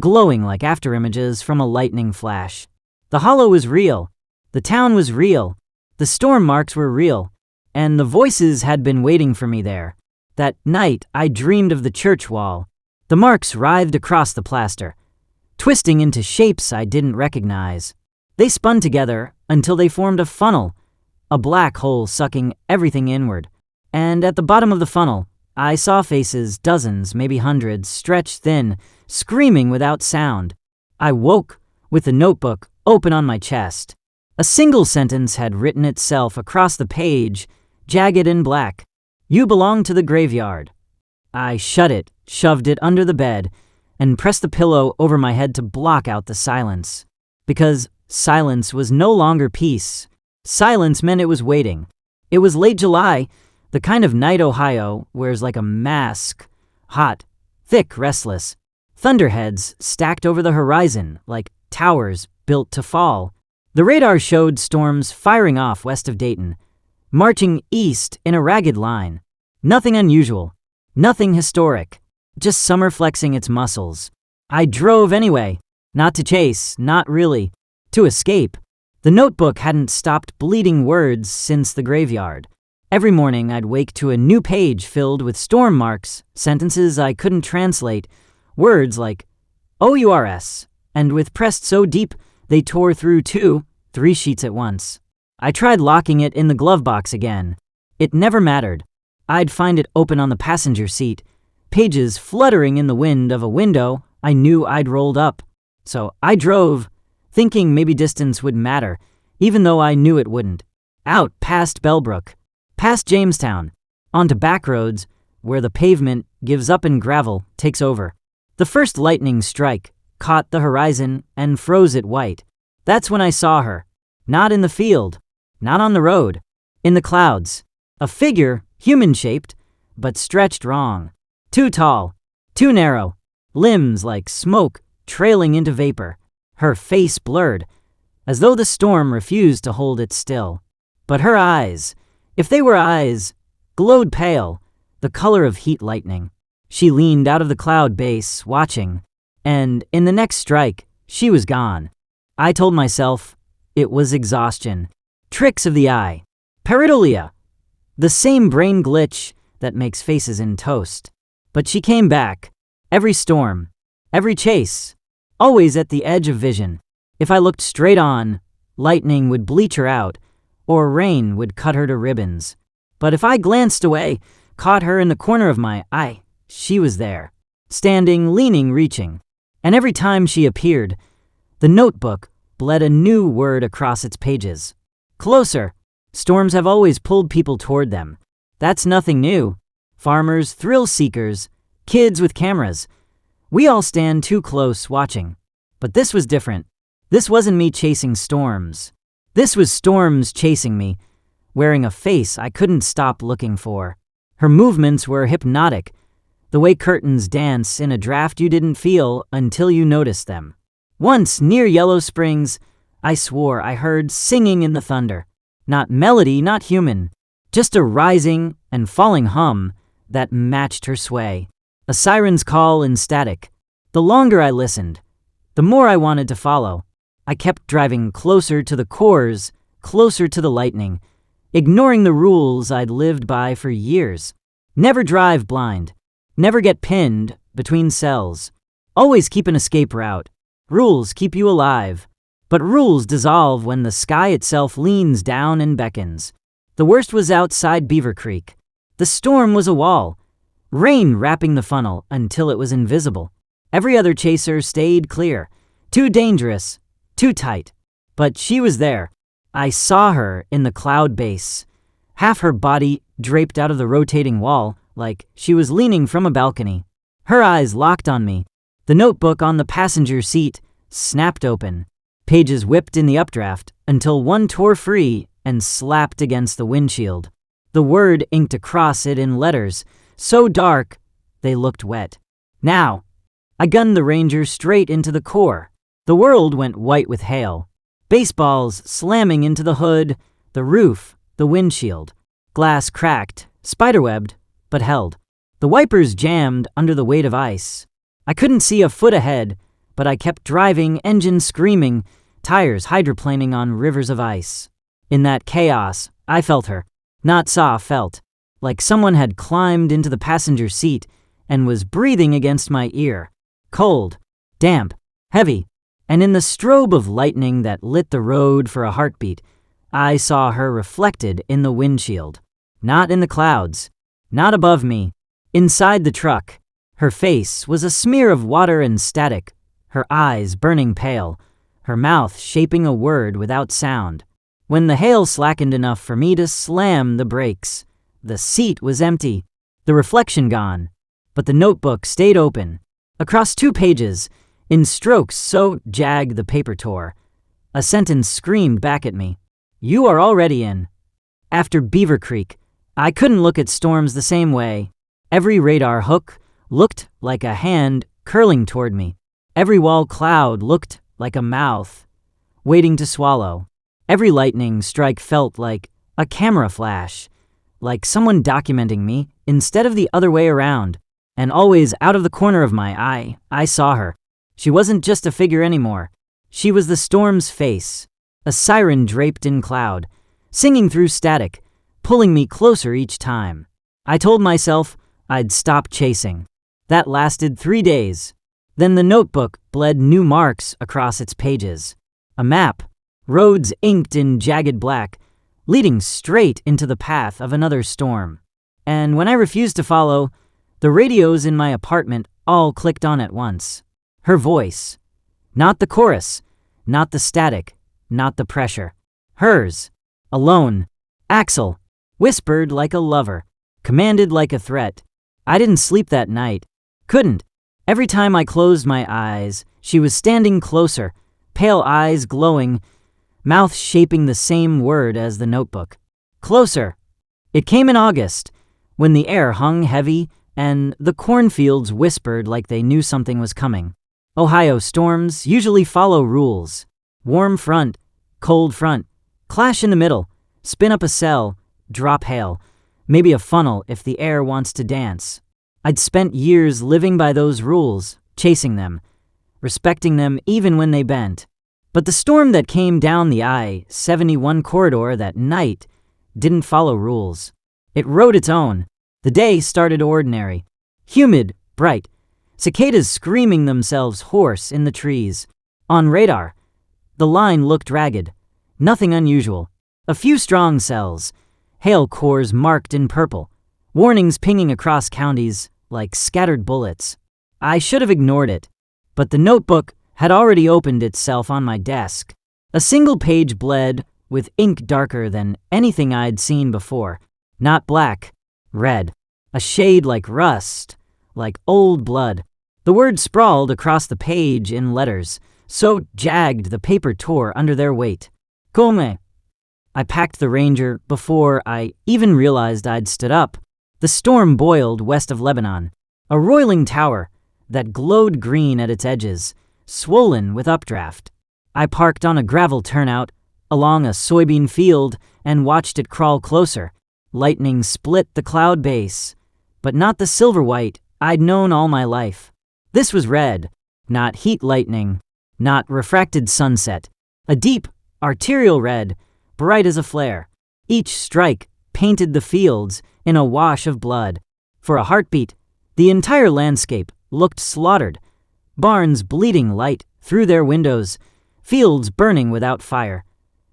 glowing like afterimages from a lightning flash. The hollow was real. The town was real. The storm marks were real. And the voices had been waiting for me there. That night, I dreamed of the church wall. The marks writhed across the plaster, twisting into shapes I didn't recognize. They spun together until they formed a funnel, a black hole sucking everything inward. And at the bottom of the funnel, I saw faces, dozens, maybe hundreds, stretched thin, screaming without sound. I woke with the notebook open on my chest. A single sentence had written itself across the page, jagged and black. You belong to the graveyard. I shut it, shoved it under the bed, and pressed the pillow over my head to block out the silence. Because silence was no longer peace. Silence meant it was waiting. It was late July, the kind of night Ohio wears like a mask. Hot, thick, restless. Thunderheads stacked over the horizon like towers built to fall. The radar showed storms firing off west of Dayton, marching east in a ragged line. Nothing unusual. Nothing historic. Just summer flexing its muscles. I drove anyway. Not to chase, not really. To escape. The notebook hadn't stopped bleeding words since the graveyard. Every morning I'd wake to a new page filled with storm marks, sentences I couldn't translate, words like OURS, and with pressed so deep they tore through 3 sheets at once. I tried locking it in the glove box again. It never mattered. I'd find it open on the passenger seat, pages fluttering in the wind of a window I knew I'd rolled up. So I drove, thinking maybe distance would matter, even though I knew it wouldn't. Out past Bellbrook, past Jamestown, onto back roads where the pavement gives up and gravel takes over. The first lightning strike caught the horizon and froze it white. That's when I saw her. Not in the field, not on the road, in the clouds. A figure, human-shaped, but stretched wrong. Too tall, too narrow, limbs like smoke trailing into vapor. Her face blurred, as though the storm refused to hold it still. But her eyes, if they were eyes, glowed pale, the color of heat lightning. She leaned out of the cloud base, watching, and in the next strike, she was gone. I told myself it was exhaustion, tricks of the eye, pareidolia, the same brain glitch that makes faces in toast. But she came back, every storm, every chase, always at the edge of vision. If I looked straight on, lightning would bleach her out, or rain would cut her to ribbons. But if I glanced away, caught her in the corner of my eye, she was there, standing, leaning, reaching. And every time she appeared, the notebook bled a new word across its pages. Closer. Storms have always pulled people toward them. That's nothing new. Farmers, thrill seekers, kids with cameras. We all stand too close watching. But this was different. This wasn't me chasing storms. This was storms chasing me, wearing a face I couldn't stop looking for. Her movements were hypnotic, the way curtains dance in a draft you didn't feel until you noticed them. Once, near Yellow Springs, I swore I heard singing in the thunder. Not melody, not human, just a rising and falling hum that matched her sway. A siren's call in static. The longer I listened, the more I wanted to follow. I kept driving closer to the cores, closer to the lightning, ignoring the rules I'd lived by for years. Never drive blind. Never get pinned between cells. Always keep an escape route. Rules keep you alive. But rules dissolve when the sky itself leans down and beckons. The worst was outside Beaver Creek. The storm was a wall, rain wrapping the funnel until it was invisible. Every other chaser stayed clear. Too dangerous, too tight. But she was there. I saw her in the cloud base, half her body draped out of the rotating wall like she was leaning from a balcony. Her eyes locked on me. The notebook on the passenger seat snapped open. Pages whipped in the updraft until one tore free and slapped against the windshield. The word inked across it in letters so dark they looked wet. Now, I gunned the Ranger straight into the core. The world went white with hail. Baseballs slamming into the hood, the roof, the windshield. Glass cracked, spiderwebbed, but held. The wipers jammed under the weight of ice. I couldn't see a foot ahead, but I kept driving, engine screaming, tires hydroplaning on rivers of ice. In that chaos, I felt her. Not saw, felt. Like someone had climbed into the passenger seat and was breathing against my ear. Cold, damp, heavy. And in the strobe of lightning that lit the road for a heartbeat, I saw her reflected in the windshield. Not in the clouds. Not above me. Inside the truck. Her face was a smear of water and static, her eyes burning pale, her mouth shaping a word without sound. When the hail slackened enough for me to slam the brakes, the seat was empty, the reflection gone, but the notebook stayed open. Across 2 pages, in strokes so jagged the paper tore, a sentence screamed back at me. You are already in. After Beaver Creek, I couldn't look at storms the same way. Every radar hook looked like a hand curling toward me. Every wall cloud looked like a mouth waiting to swallow. Every lightning strike felt like a camera flash, like someone documenting me instead of the other way around. And always out of the corner of my eye, I saw her. She wasn't just a figure anymore. She was the storm's face, a siren draped in cloud, singing through static, pulling me closer each time. I told myself I'd stop chasing. That lasted 3 days. Then the notebook bled new marks across its pages. A map, roads inked in jagged black, leading straight into the path of another storm. And when I refused to follow, the radios in my apartment all clicked on at once. Her voice. Not the chorus, not the static, not the pressure. Hers. Alone. Axel. Whispered like a lover. Commanded like a threat. I didn't sleep that night. Couldn't. Every time I closed my eyes, she was standing closer, pale eyes glowing, mouth shaping the same word as the notebook. Closer. It came in August, when the air hung heavy and the cornfields whispered like they knew something was coming. Ohio storms usually follow rules. Warm front, cold front, clash in the middle, spin up a cell, drop hail, maybe a funnel if the air wants to dance. I'd spent years living by those rules, chasing them, respecting them even when they bent. But the storm that came down the I-71 corridor that night didn't follow rules. It wrote its own. The day started ordinary, humid, bright, cicadas screaming themselves hoarse in the trees. On radar, the line looked ragged, nothing unusual. A few strong cells, hail cores marked in purple, warnings pinging across counties like scattered bullets. I should have ignored it, but the notebook had already opened itself on my desk. A single page bled with ink darker than anything I'd seen before. Not black, red, a shade like rust, like old blood. The word sprawled across the page in letters, so jagged the paper tore under their weight. Come. I packed the Ranger before I even realized I'd stood up. The storm boiled west of Lebanon, a roiling tower that glowed green at its edges, swollen with updraft. I parked on a gravel turnout along a soybean field and watched it crawl closer. Lightning split the cloud base, but not the silver white I'd known all my life. This was red, not heat lightning, not refracted sunset. A deep, arterial red, bright as a flare. Each strike painted the fields in a wash of blood. For a heartbeat, the entire landscape looked slaughtered. Barns bleeding light through their windows, fields burning without fire,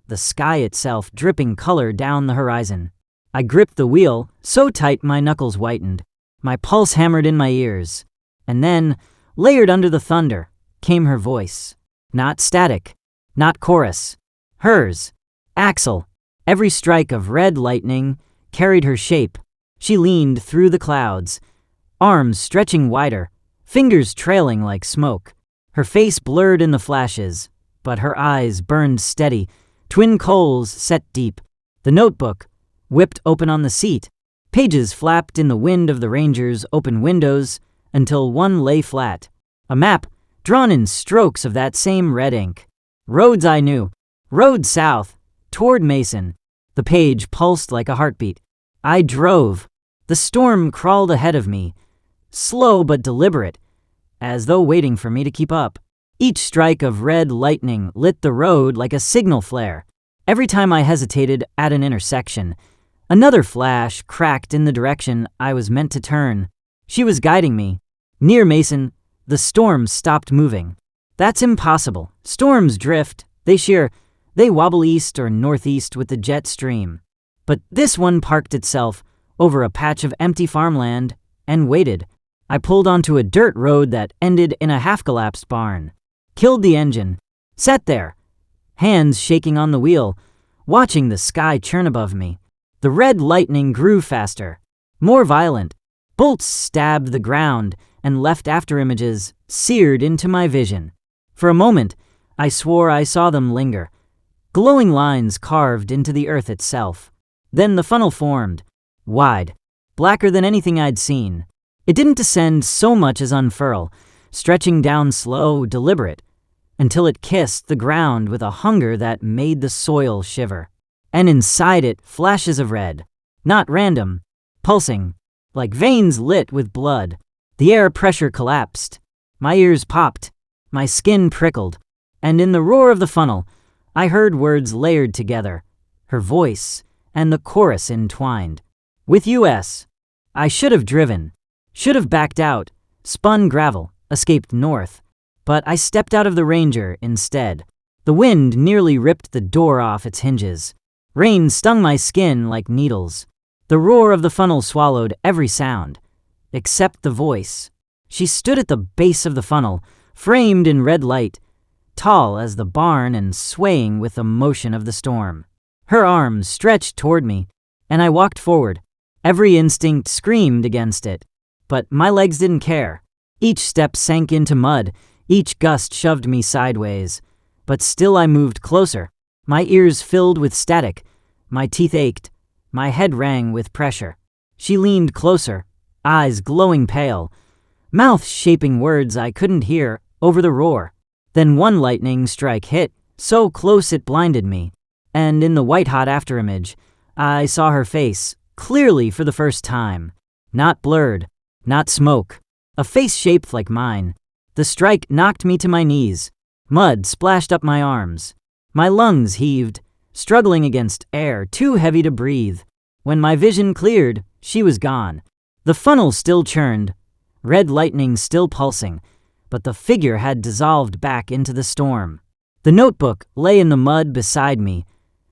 the sky itself dripping color down the horizon. I gripped the wheel so tight my knuckles whitened. My pulse hammered in my ears. And then, layered under the thunder, came her voice. Not static, not chorus. Hers. Axel. Every strike of red lightning carried her shape. She leaned through the clouds, arms stretching wider, fingers trailing like smoke. Her face blurred in the flashes, but her eyes burned steady, twin coals set deep. The notebook whipped open on the seat. Pages flapped in the wind of the ranger's open windows until one lay flat. A map drawn in strokes of that same red ink. Roads I knew. Road south, toward Mason. The page pulsed like a heartbeat. I drove. The storm crawled ahead of me, slow but deliberate, as though waiting for me to keep up. Each strike of red lightning lit the road like a signal flare. Every time I hesitated at an intersection, another flash cracked in the direction I was meant to turn. She was guiding me. Near Mason, the storm stopped moving. That's impossible. Storms drift. They wobble east or northeast with the jet stream. But this one parked itself over a patch of empty farmland and waited. I pulled onto a dirt road that ended in a half-collapsed barn. Killed the engine. Sat there, hands shaking on the wheel, watching the sky churn above me. The red lightning grew faster, more violent. Bolts stabbed the ground and left afterimages seared into my vision. For a moment, I swore I saw them linger, glowing lines carved into the earth itself. Then the funnel formed, wide, blacker than anything I'd seen. It didn't descend so much as unfurl, stretching down slow, deliberate, until it kissed the ground with a hunger that made the soil shiver. And inside it, flashes of red, not random, pulsing, like veins lit with blood. The air pressure collapsed. My ears popped, my skin prickled, and in the roar of the funnel, I heard words layered together, her voice and the chorus entwined. With US, I should have driven, should have backed out, spun gravel, escaped north. But I stepped out of the Ranger instead. The wind nearly ripped the door off its hinges. Rain stung my skin like needles. The roar of the funnel swallowed every sound, except the voice. She stood at the base of the funnel, framed in red light, tall as the barn and swaying with the motion of the storm. Her arms stretched toward me, and I walked forward. Every instinct screamed against it, but my legs didn't care. Each step sank into mud, each gust shoved me sideways, but still I moved closer. My ears filled with static, my teeth ached, my head rang with pressure. She leaned closer, eyes glowing pale, mouth shaping words I couldn't hear over the roar. Then one lightning strike hit, so close it blinded me, and in the white-hot afterimage, I saw her face, clearly for the first time. Not blurred, not smoke, a face shaped like mine. The strike knocked me to my knees. Mud splashed up my arms. My lungs heaved, struggling against air too heavy to breathe. When my vision cleared, she was gone. The funnel still churned, red lightning still pulsing, but the figure had dissolved back into the storm. The notebook lay in the mud beside me,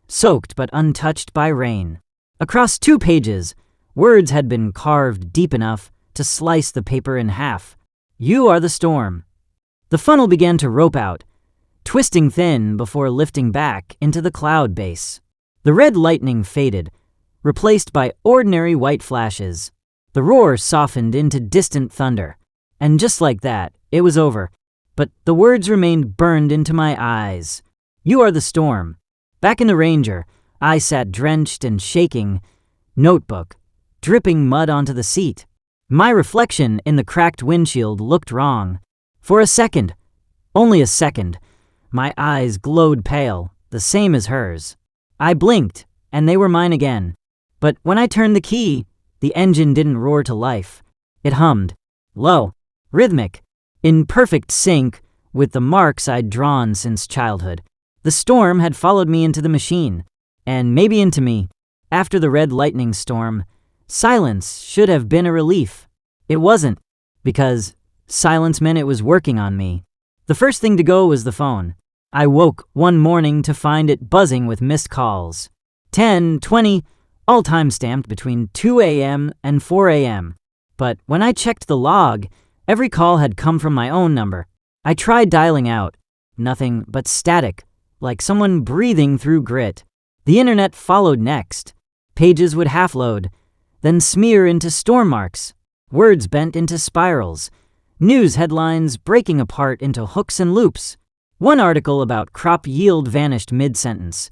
soaked but untouched by rain. Across 2 pages, words had been carved deep enough to slice the paper in half. You are the storm. The funnel began to rope out, twisting thin before lifting back into the cloud base. The red lightning faded, replaced by ordinary white flashes. The roar softened into distant thunder, and just like that, it was over. But the words remained burned into my eyes. You are the storm. Back in the Ranger, I sat drenched and shaking, notebook, dripping mud onto the seat. My reflection in the cracked windshield looked wrong. For a second, only a second, my eyes glowed pale, the same as hers. I blinked, and they were mine again. But when I turned the key, the engine didn't roar to life. It hummed, low, rhythmic, in perfect sync with the marks I'd drawn since childhood. The storm had followed me into the machine, and maybe into me. After the red lightning storm, silence should have been a relief. It wasn't, because silence meant it was working on me. The first thing to go was the phone. I woke one morning to find it buzzing with missed calls. 10, 20, all time-stamped between 2 a.m. and 4 a.m. But when I checked the log, every call had come from my own number. I tried dialing out. Nothing but static, like someone breathing through grit. The internet followed next. Pages would half-load, then smear into storm marks, words bent into spirals, news headlines breaking apart into hooks and loops. One article about crop yield vanished mid-sentence,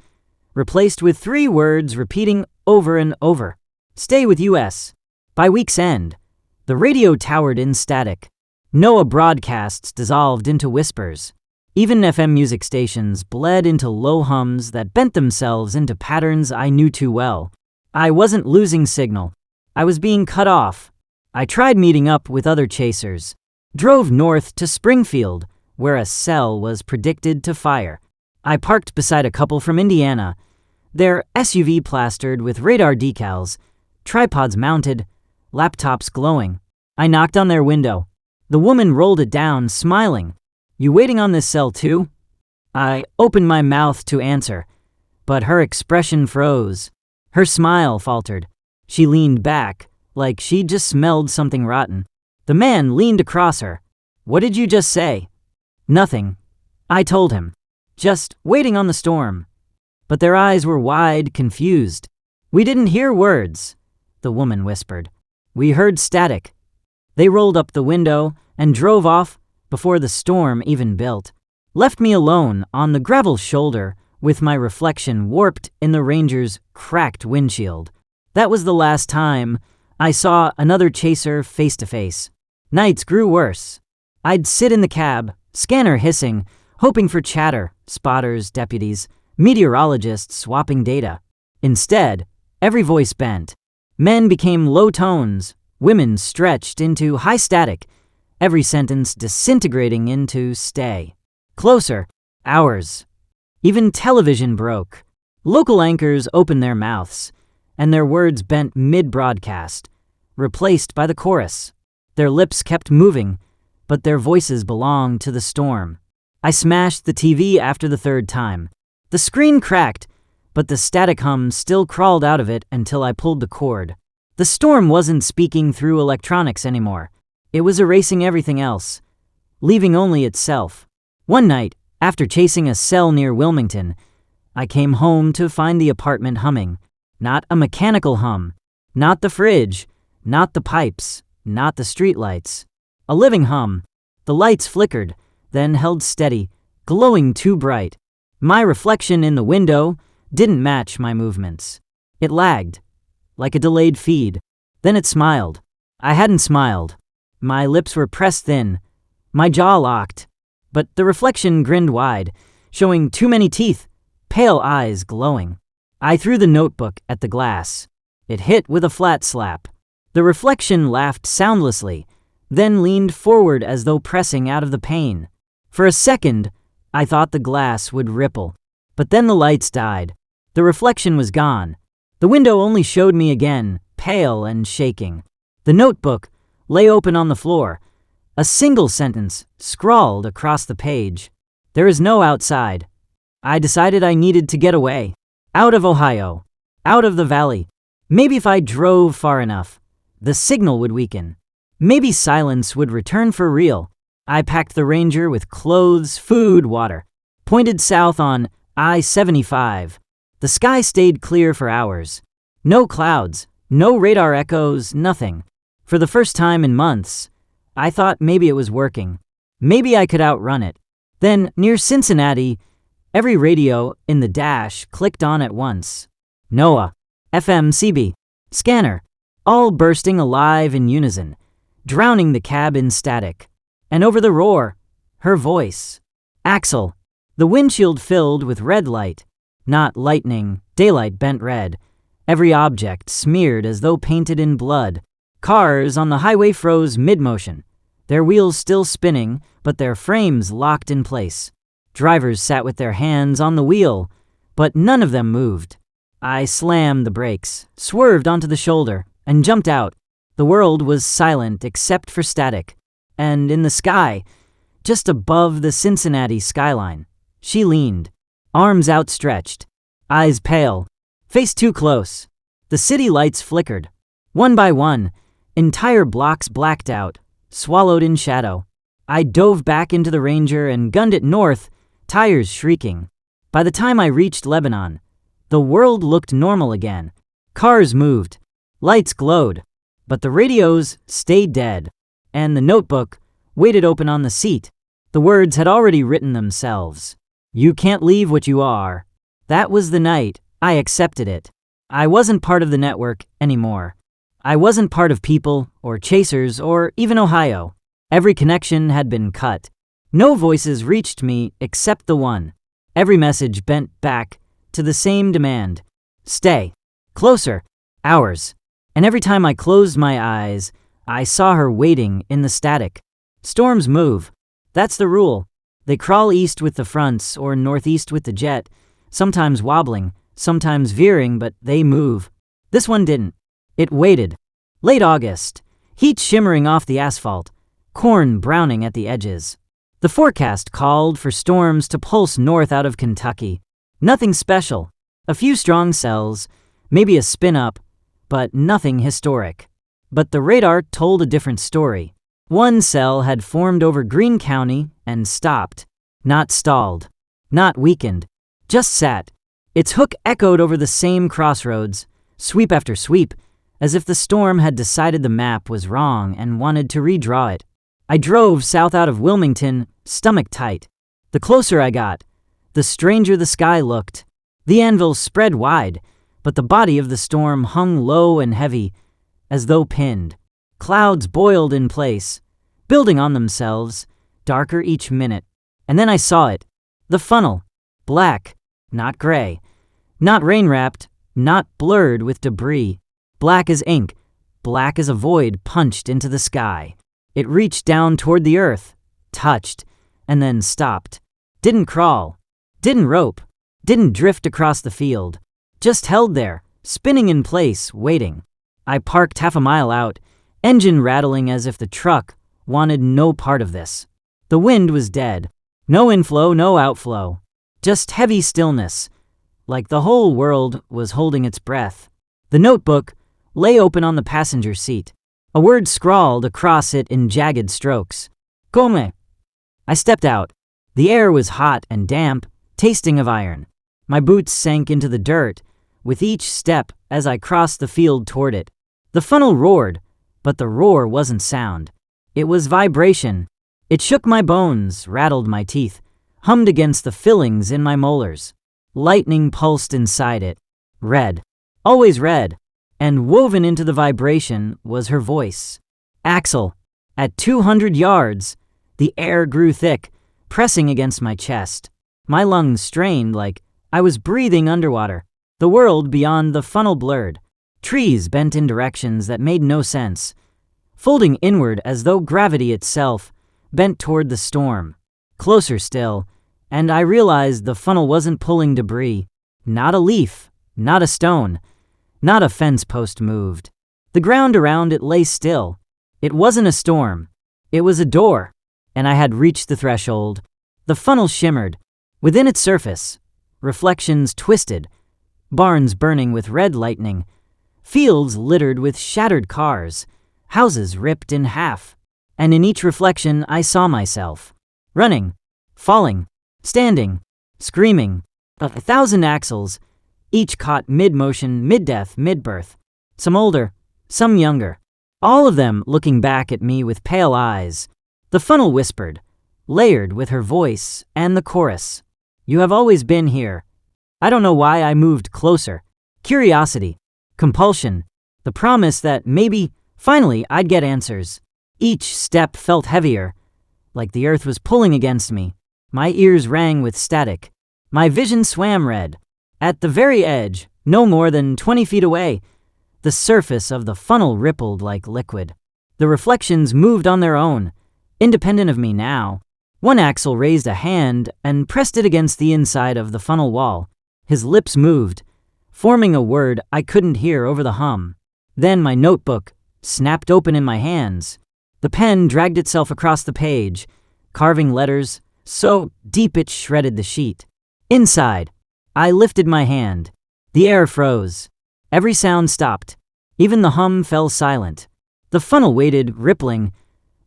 replaced with 3 words repeating over and over. Stay with US. By week's end, the radio towered in static. NOAA broadcasts dissolved into whispers. Even FM music stations bled into low hums that bent themselves into patterns I knew too well. I wasn't losing signal. I was being cut off. I tried meeting up with other chasers. Drove north to Springfield, where a cell was predicted to fire. I parked beside a couple from Indiana, their SUV plastered with radar decals, tripods mounted, laptops glowing. I knocked on their window. The woman rolled it down, smiling. "You waiting on this cell too?" I opened my mouth to answer, but her expression froze. Her smile faltered. She leaned back, like she'd just smelled something rotten. The man leaned across her. "What did you just say?" "Nothing," I told him. "Just waiting on the storm." But their eyes were wide, confused. "We didn't hear words," the woman whispered. "We heard static." They rolled up the window and drove off before the storm even built. Left me alone on the gravel shoulder with my reflection warped in the Ranger's cracked windshield. That was the last time I saw another chaser face to face. Nights grew worse. I'd sit in the cab, scanner hissing, hoping for chatter, spotters, deputies, meteorologists swapping data. Instead, every voice bent. Men became low tones, women stretched into high static, every sentence disintegrating into stay. Closer, hours. Even television broke. Local anchors opened their mouths, and their words bent mid-broadcast, replaced by the chorus. Their lips kept moving, but their voices belonged to the storm. I smashed the TV after the 3rd time. The screen cracked, but the static hum still crawled out of it until I pulled the cord. The storm wasn't speaking through electronics anymore. It was erasing everything else, leaving only itself. One night, after chasing a cell near Wilmington, I came home to find the apartment humming. Not a mechanical hum, not the fridge, not the pipes, not the streetlights. A living hum. The lights flickered, then held steady, glowing too bright. My reflection in the window didn't match my movements. It lagged, like a delayed feed. Then it smiled. I hadn't smiled. My lips were pressed thin, my jaw locked. But the reflection grinned wide, showing too many teeth, pale eyes glowing. I threw the notebook at the glass. It hit with a flat slap. The reflection laughed soundlessly, then leaned forward as though pressing out of the pain. For a second, I thought the glass would ripple. But then the lights died. The reflection was gone. The window only showed me again, pale and shaking. The notebook lay open on the floor. A single sentence scrawled across the page. "There is no outside." I decided I needed to get away. Out of Ohio. Out of the valley. Maybe if I drove far enough, the signal would weaken. Maybe silence would return for real. I packed the Ranger with clothes, food, water. Pointed south on I-75. The sky stayed clear for hours. No clouds, no radar echoes, nothing. For the first time in months, I thought maybe it was working. Maybe I could outrun it. Then, near Cincinnati, every radio in the dash clicked on at once. NOAA, FM, CB, scanner, all bursting alive in unison, drowning the cab in static. And over the roar, her voice. Axel. The windshield filled with red light. Not lightning, daylight bent red. Every object smeared as though painted in blood. Cars on the highway froze mid-motion, their wheels still spinning, but their frames locked in place. Drivers sat with their hands on the wheel, but none of them moved. I slammed the brakes, swerved onto the shoulder, and jumped out. The world was silent except for static. And in the sky, just above the Cincinnati skyline, she leaned, arms outstretched, eyes pale, face too close. The city lights flickered. One by one, entire blocks blacked out, swallowed in shadow. I dove back into the Ranger and gunned it north, tires shrieking. By the time I reached Lebanon, The world looked normal again. Cars moved. Lights glowed. But the radios stayed dead. And the notebook waited open on the seat. The words had already written themselves. You can't leave what you are. That was the night I accepted it. I wasn't part of the network anymore. I wasn't part of People or Chasers or even Ohio. Every connection had been cut. No voices reached me except the one. Every message bent back to the same demand. Stay. Closer. Hours. And every time I closed my eyes, I saw her waiting in the static. Storms move. That's the rule. They crawl east with the fronts or northeast with the jet, sometimes wobbling, sometimes veering, but they move. This one didn't. It waited. Late August. Heat shimmering off the asphalt. Corn browning at the edges. The forecast called for storms to pulse north out of Kentucky. Nothing special. A few strong cells, maybe a spin-up, but nothing historic. But the radar told a different story. One cell had formed over Greene County and stopped. Not stalled. Not weakened. Just sat. Its hook echoed over the same crossroads, sweep after sweep, as if the storm had decided the map was wrong and wanted to redraw it. I drove south out of Wilmington, stomach tight. The closer I got, the stranger the sky looked. The anvil spread wide, but the body of the storm hung low and heavy, as though pinned. Clouds boiled in place, building on themselves, darker each minute. And then I saw it. The funnel. Black, not gray. Not rain-wrapped, not blurred with debris. Black as ink, black as a void punched into the sky. It reached down toward the earth, touched, and then stopped. Didn't crawl, didn't rope, didn't drift across the field. Just held there, spinning in place, waiting. I parked half a mile out, engine rattling as if the truck wanted no part of this. The wind was dead. No inflow, no outflow. Just heavy stillness, like the whole world was holding its breath. The notebook lay open on the passenger seat. A word scrawled across it in jagged strokes. Come. I stepped out. The air was hot and damp, tasting of iron. My boots sank into the dirt with each step as I crossed the field toward it. The funnel roared, but the roar wasn't sound. It was vibration. It shook my bones, rattled my teeth, hummed against the fillings in my molars. Lightning pulsed inside it. Red. Always red. And woven into the vibration was her voice. Axel. At 200 yards, the air grew thick, pressing against my chest. My lungs strained like I was breathing underwater. The world beyond the funnel blurred. Trees bent in directions that made no sense, folding inward as though gravity itself bent toward the storm. Closer still, and I realized the funnel wasn't pulling debris. Not a leaf, not a stone. Not a fence post moved. The ground around it lay still. It wasn't a storm. It was a door, and I had reached the threshold. The funnel shimmered. Within its surface, reflections twisted, barns burning with red lightning, fields littered with shattered cars, houses ripped in half. And in each reflection I saw myself. Running, falling, standing, screaming. 1,000 Axels, each caught mid-motion, mid-death, mid-birth. Some older, some younger. All of them looking back at me with pale eyes. The funnel whispered, layered with her voice and the chorus. You have always been here. I don't know why I moved closer. Curiosity, compulsion, the promise that maybe, finally, I'd get answers. Each step felt heavier, like the earth was pulling against me. My ears rang with static. My vision swam red. At the very edge, no more than 20 feet away, the surface of the funnel rippled like liquid. The reflections moved on their own, independent of me now. One Axel raised a hand and pressed it against the inside of the funnel wall. His lips moved, forming a word I couldn't hear over the hum. Then my notebook snapped open in my hands. The pen dragged itself across the page, carving letters so deep it shredded the sheet. Inside, I lifted my hand. The air froze. Every sound stopped. Even the hum fell silent. The funnel waited, rippling,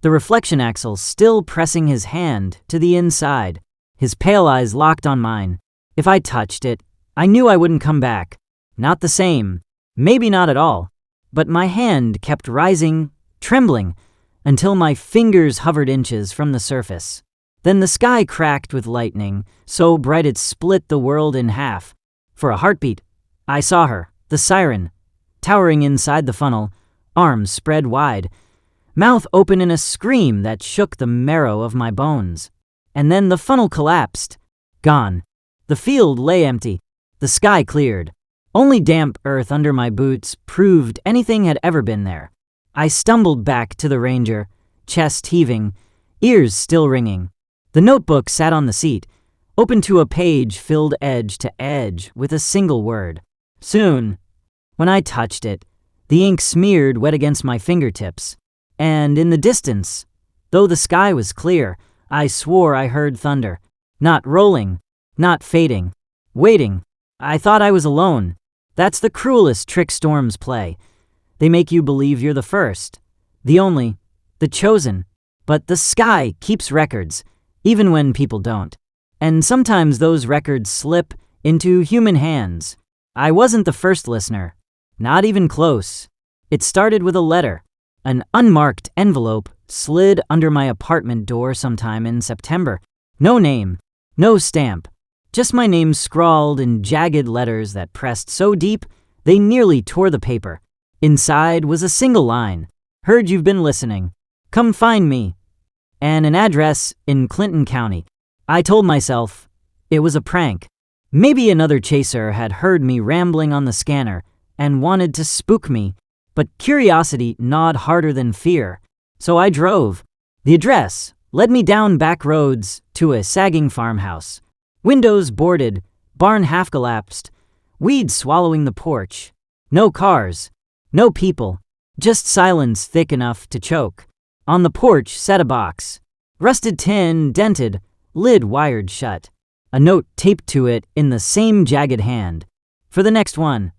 the reflection Axel still pressing his hand to the inside, his pale eyes locked on mine. If I touched it, I knew I wouldn't come back. Not the same. Maybe not at all. But my hand kept rising, trembling, until my fingers hovered inches from the surface. Then the sky cracked with lightning, so bright it split the world in half. For a heartbeat, I saw her, the siren, towering inside the funnel, arms spread wide, mouth open in a scream that shook the marrow of my bones. And then the funnel collapsed. Gone. The field lay empty. The sky cleared. Only damp earth under my boots proved anything had ever been there. I stumbled back to the Ranger, chest heaving, ears still ringing. The notebook sat on the seat, open to a page filled edge to edge with a single word. Soon. When I touched it, the ink smeared wet against my fingertips. And in the distance, though the sky was clear, I swore I heard thunder. Not rolling, not fading, waiting. I thought I was alone. That's the cruelest trick storms play. They make you believe you're the first, the only, the chosen. But the sky keeps records, even when people don't. And sometimes those records slip into human hands. I wasn't the first listener, not even close. It started with a letter. An unmarked envelope slid under my apartment door sometime in September. No name, no stamp, just my name scrawled in jagged letters that pressed so deep they nearly tore the paper. Inside was a single line. Heard you've been listening. Come find me. And an address in Clinton County. I told myself it was a prank. Maybe another chaser had heard me rambling on the scanner and wanted to spook me, but curiosity gnawed harder than fear. So I drove. The address led me down back roads to a sagging farmhouse. Windows boarded, barn half collapsed, weeds swallowing the porch. No cars, no people, just silence thick enough to choke. On the porch sat a box. Rusted tin, dented, lid wired shut. A note taped to it in the same jagged hand. For the next one.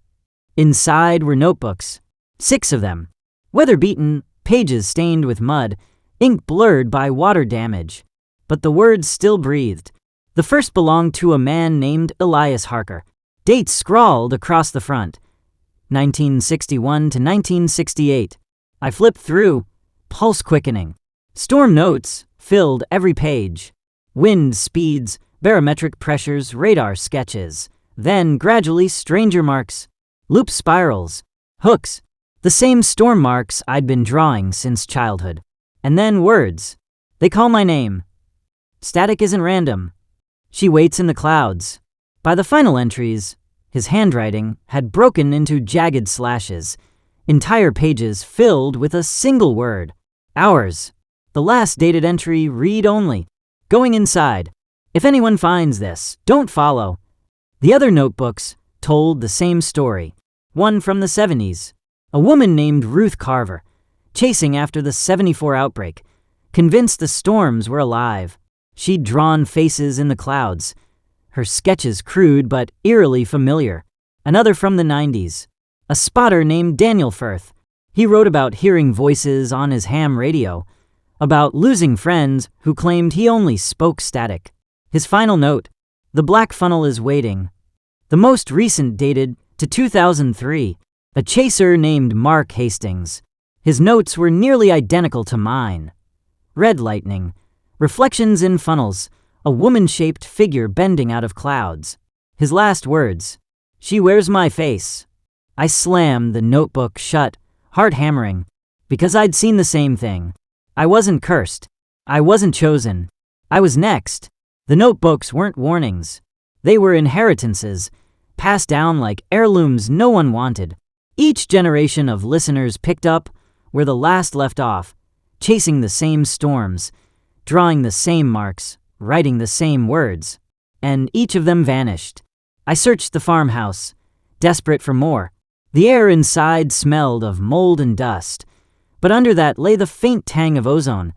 Inside were notebooks. 6 of them. Weather-beaten, pages stained with mud, ink blurred by water damage. But the words still breathed. The first belonged to a man named Elias Harker. Dates scrawled across the front. 1961 to 1968. I flipped through, pulse quickening. Storm notes filled every page. Wind speeds, barometric pressures, radar sketches. Then, gradually, stranger marks, loop spirals, hooks, the same storm marks I'd been drawing since childhood. And then words. They call my name. Static isn't random. She waits in the clouds. By the final entries, his handwriting had broken into jagged slashes, entire pages filled with a single word. Ours. The last dated entry, read only. Going inside. If anyone finds this, don't follow. The other notebooks told the same story. One from the 70s. A woman named Ruth Carver, chasing after the 74 outbreak, convinced the storms were alive. She'd drawn faces in the clouds. Her sketches crude but eerily familiar. Another from the 90s. A spotter named Daniel Firth. He wrote about hearing voices on his ham radio, about losing friends who claimed he only spoke static. His final note, the black funnel is waiting. The most recent dated to 2003, a chaser named Mark Hastings. His notes were nearly identical to mine. Red lightning, reflections in funnels, a woman-shaped figure bending out of clouds. His last words, she wears my face. I slammed the notebook shut, heart hammering, because I'd seen the same thing. I wasn't cursed. I wasn't chosen. I was next. The notebooks weren't warnings. They were inheritances, passed down like heirlooms no one wanted. Each generation of listeners picked up where the last left off, chasing the same storms, drawing the same marks, writing the same words, and each of them vanished. I searched the farmhouse, desperate for more. The air inside smelled of mold and dust, but under that lay the faint tang of ozone,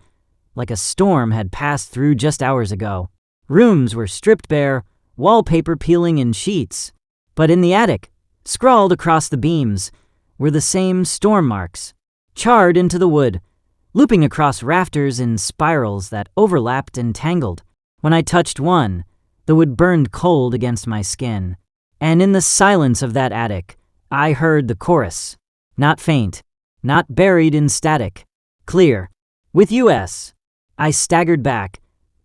like a storm had passed through just hours ago. Rooms were stripped bare, wallpaper peeling in sheets, but in the attic, scrawled across the beams, were the same storm marks, charred into the wood, looping across rafters in spirals that overlapped and tangled. When I touched one, the wood burned cold against my skin. And in the silence of that attic, I heard the chorus. Not faint, not buried in static. Clear. With US. I staggered back,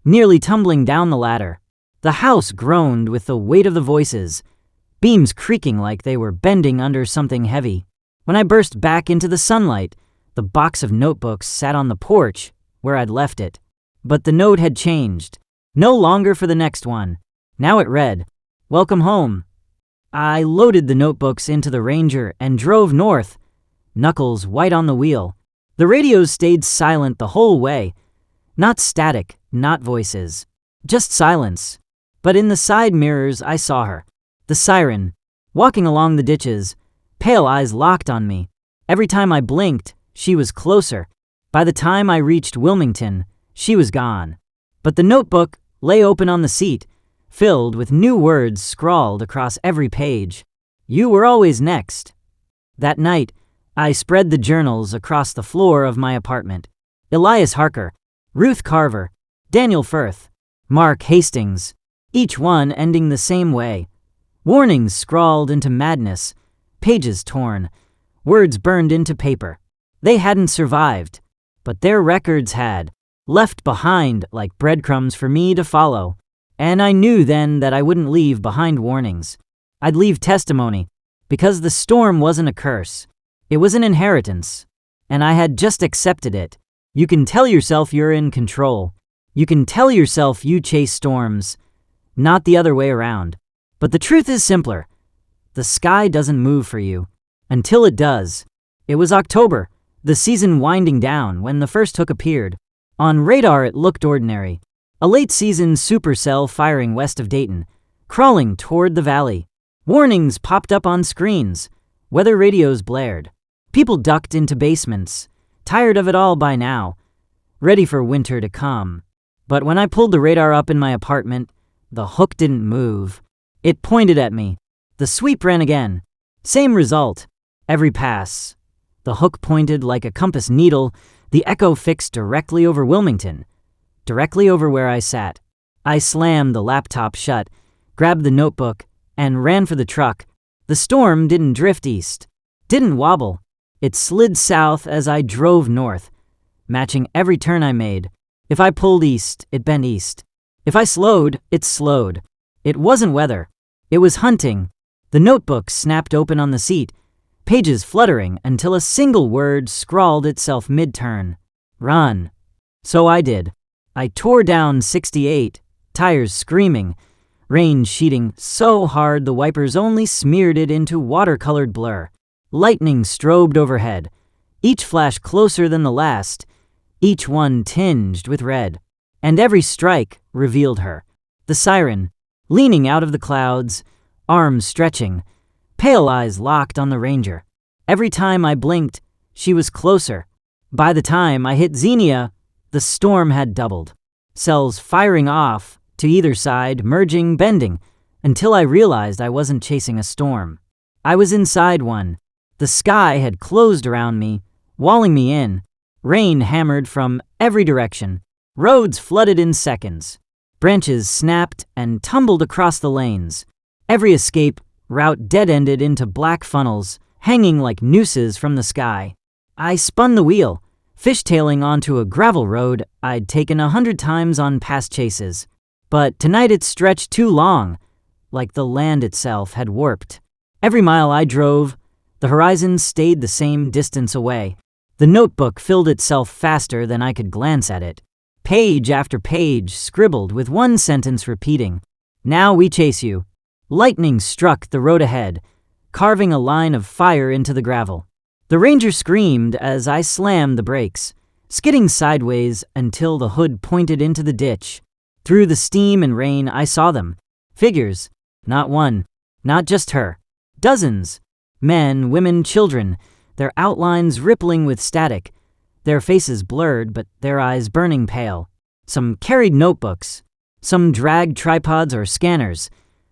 nearly tumbling down the ladder. The house groaned with the weight of the voices, beams creaking like they were bending under something heavy. When I burst back into the sunlight, the box of notebooks sat on the porch where I'd left it. But the note had changed. No longer for the next one. Now it read, "Welcome home." I loaded the notebooks into the Ranger and drove north, knuckles white on the wheel. The radios stayed silent the whole way. Not static, not voices. Just silence. But in the side mirrors I saw her. The siren, walking along the ditches, pale eyes locked on me. Every time I blinked, she was closer. By the time I reached Wilmington, she was gone. But the notebook lay open on the seat, filled with new words scrawled across every page. You were always next. That night, I spread the journals across the floor of my apartment. Elias Harker, Ruth Carver, Daniel Firth, Mark Hastings, each one ending the same way. Warnings scrawled into madness, pages torn, words burned into paper. They hadn't survived, but their records had, left behind like breadcrumbs for me to follow. And I knew then that I wouldn't leave behind warnings. I'd leave testimony, because the storm wasn't a curse. It was an inheritance, and I had just accepted it. You can tell yourself you're in control. You can tell yourself you chase storms, not the other way around. But the truth is simpler. The sky doesn't move for you, until it does. It was October, the season winding down, when the first hook appeared. On radar it looked ordinary. A late-season supercell firing west of Dayton, crawling toward the valley. Warnings popped up on screens. Weather radios blared. People ducked into basements, tired of it all by now, ready for winter to come. But when I pulled the radar up in my apartment, the hook didn't move. It pointed at me. The sweep ran again. Same result. Every pass. The hook pointed like a compass needle, the echo fixed directly over Wilmington, directly over where I sat. I slammed the laptop shut, grabbed the notebook, and ran for the truck. The storm didn't drift east, didn't wobble. It slid south as I drove north, matching every turn I made. If I pulled east, it bent east. If I slowed, it slowed. It wasn't weather. It was hunting. The notebook snapped open on the seat, pages fluttering until a single word scrawled itself mid-turn. Run. So I did. I tore down 68, tires screaming, rain sheeting so hard the wipers only smeared it into watercolored blur. Lightning strobed overhead, each flash closer than the last, each one tinged with red. And every strike revealed her. The siren, leaning out of the clouds, arms stretching, pale eyes locked on the Ranger. Every time I blinked, she was closer. By the time I hit Xenia, the storm had doubled. Cells firing off, to either side, merging, bending, until I realized I wasn't chasing a storm. I was inside one. The sky had closed around me, walling me in. Rain hammered from every direction. Roads flooded in seconds. Branches snapped and tumbled across the lanes. Every escape route dead-ended into black funnels, hanging like nooses from the sky. I spun the wheel, fishtailing onto a gravel road I'd taken 100 times on past chases. But tonight it stretched too long, like the land itself had warped. Every mile I drove, the horizon stayed the same distance away. The notebook filled itself faster than I could glance at it. Page after page scribbled with one sentence repeating, "Now we chase you." Lightning struck the road ahead, carving a line of fire into the gravel. The Ranger screamed as I slammed the brakes, skidding sideways until the hood pointed into the ditch. Through the steam and rain I saw them. Figures. Not one. Not just her. Dozens. Men, women, children, their outlines rippling with static, their faces blurred but their eyes burning pale. Some carried notebooks. Some dragged tripods or scanners,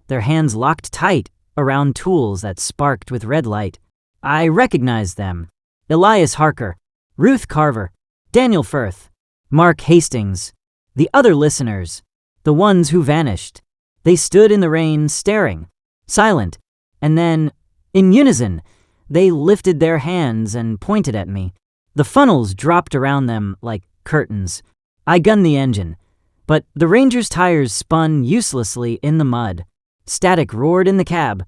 their hands locked tight around tools that sparked with red light. I recognized them. Elias Harker, Ruth Carver, Daniel Firth, Mark Hastings, the other listeners, the ones who vanished. They stood in the rain, staring silent, and then, in unison, they lifted their hands and pointed at me. The funnels dropped around them like curtains. I gunned the engine, but the Ranger's tires spun uselessly in the mud. Static roared in the cab,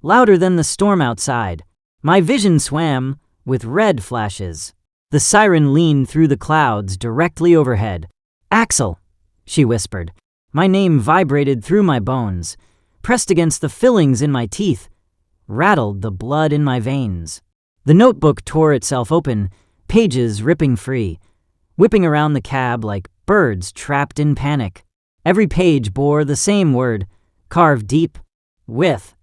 louder than the storm outside. My vision swam with red flashes. The siren leaned through the clouds directly overhead. "Axel," she whispered. My name vibrated through my bones, pressed against the fillings in my teeth, rattled the blood in my veins. The notebook tore itself open, pages ripping free, whipping around the cab like birds trapped in panic. Every page bore the same word, carved deep: with.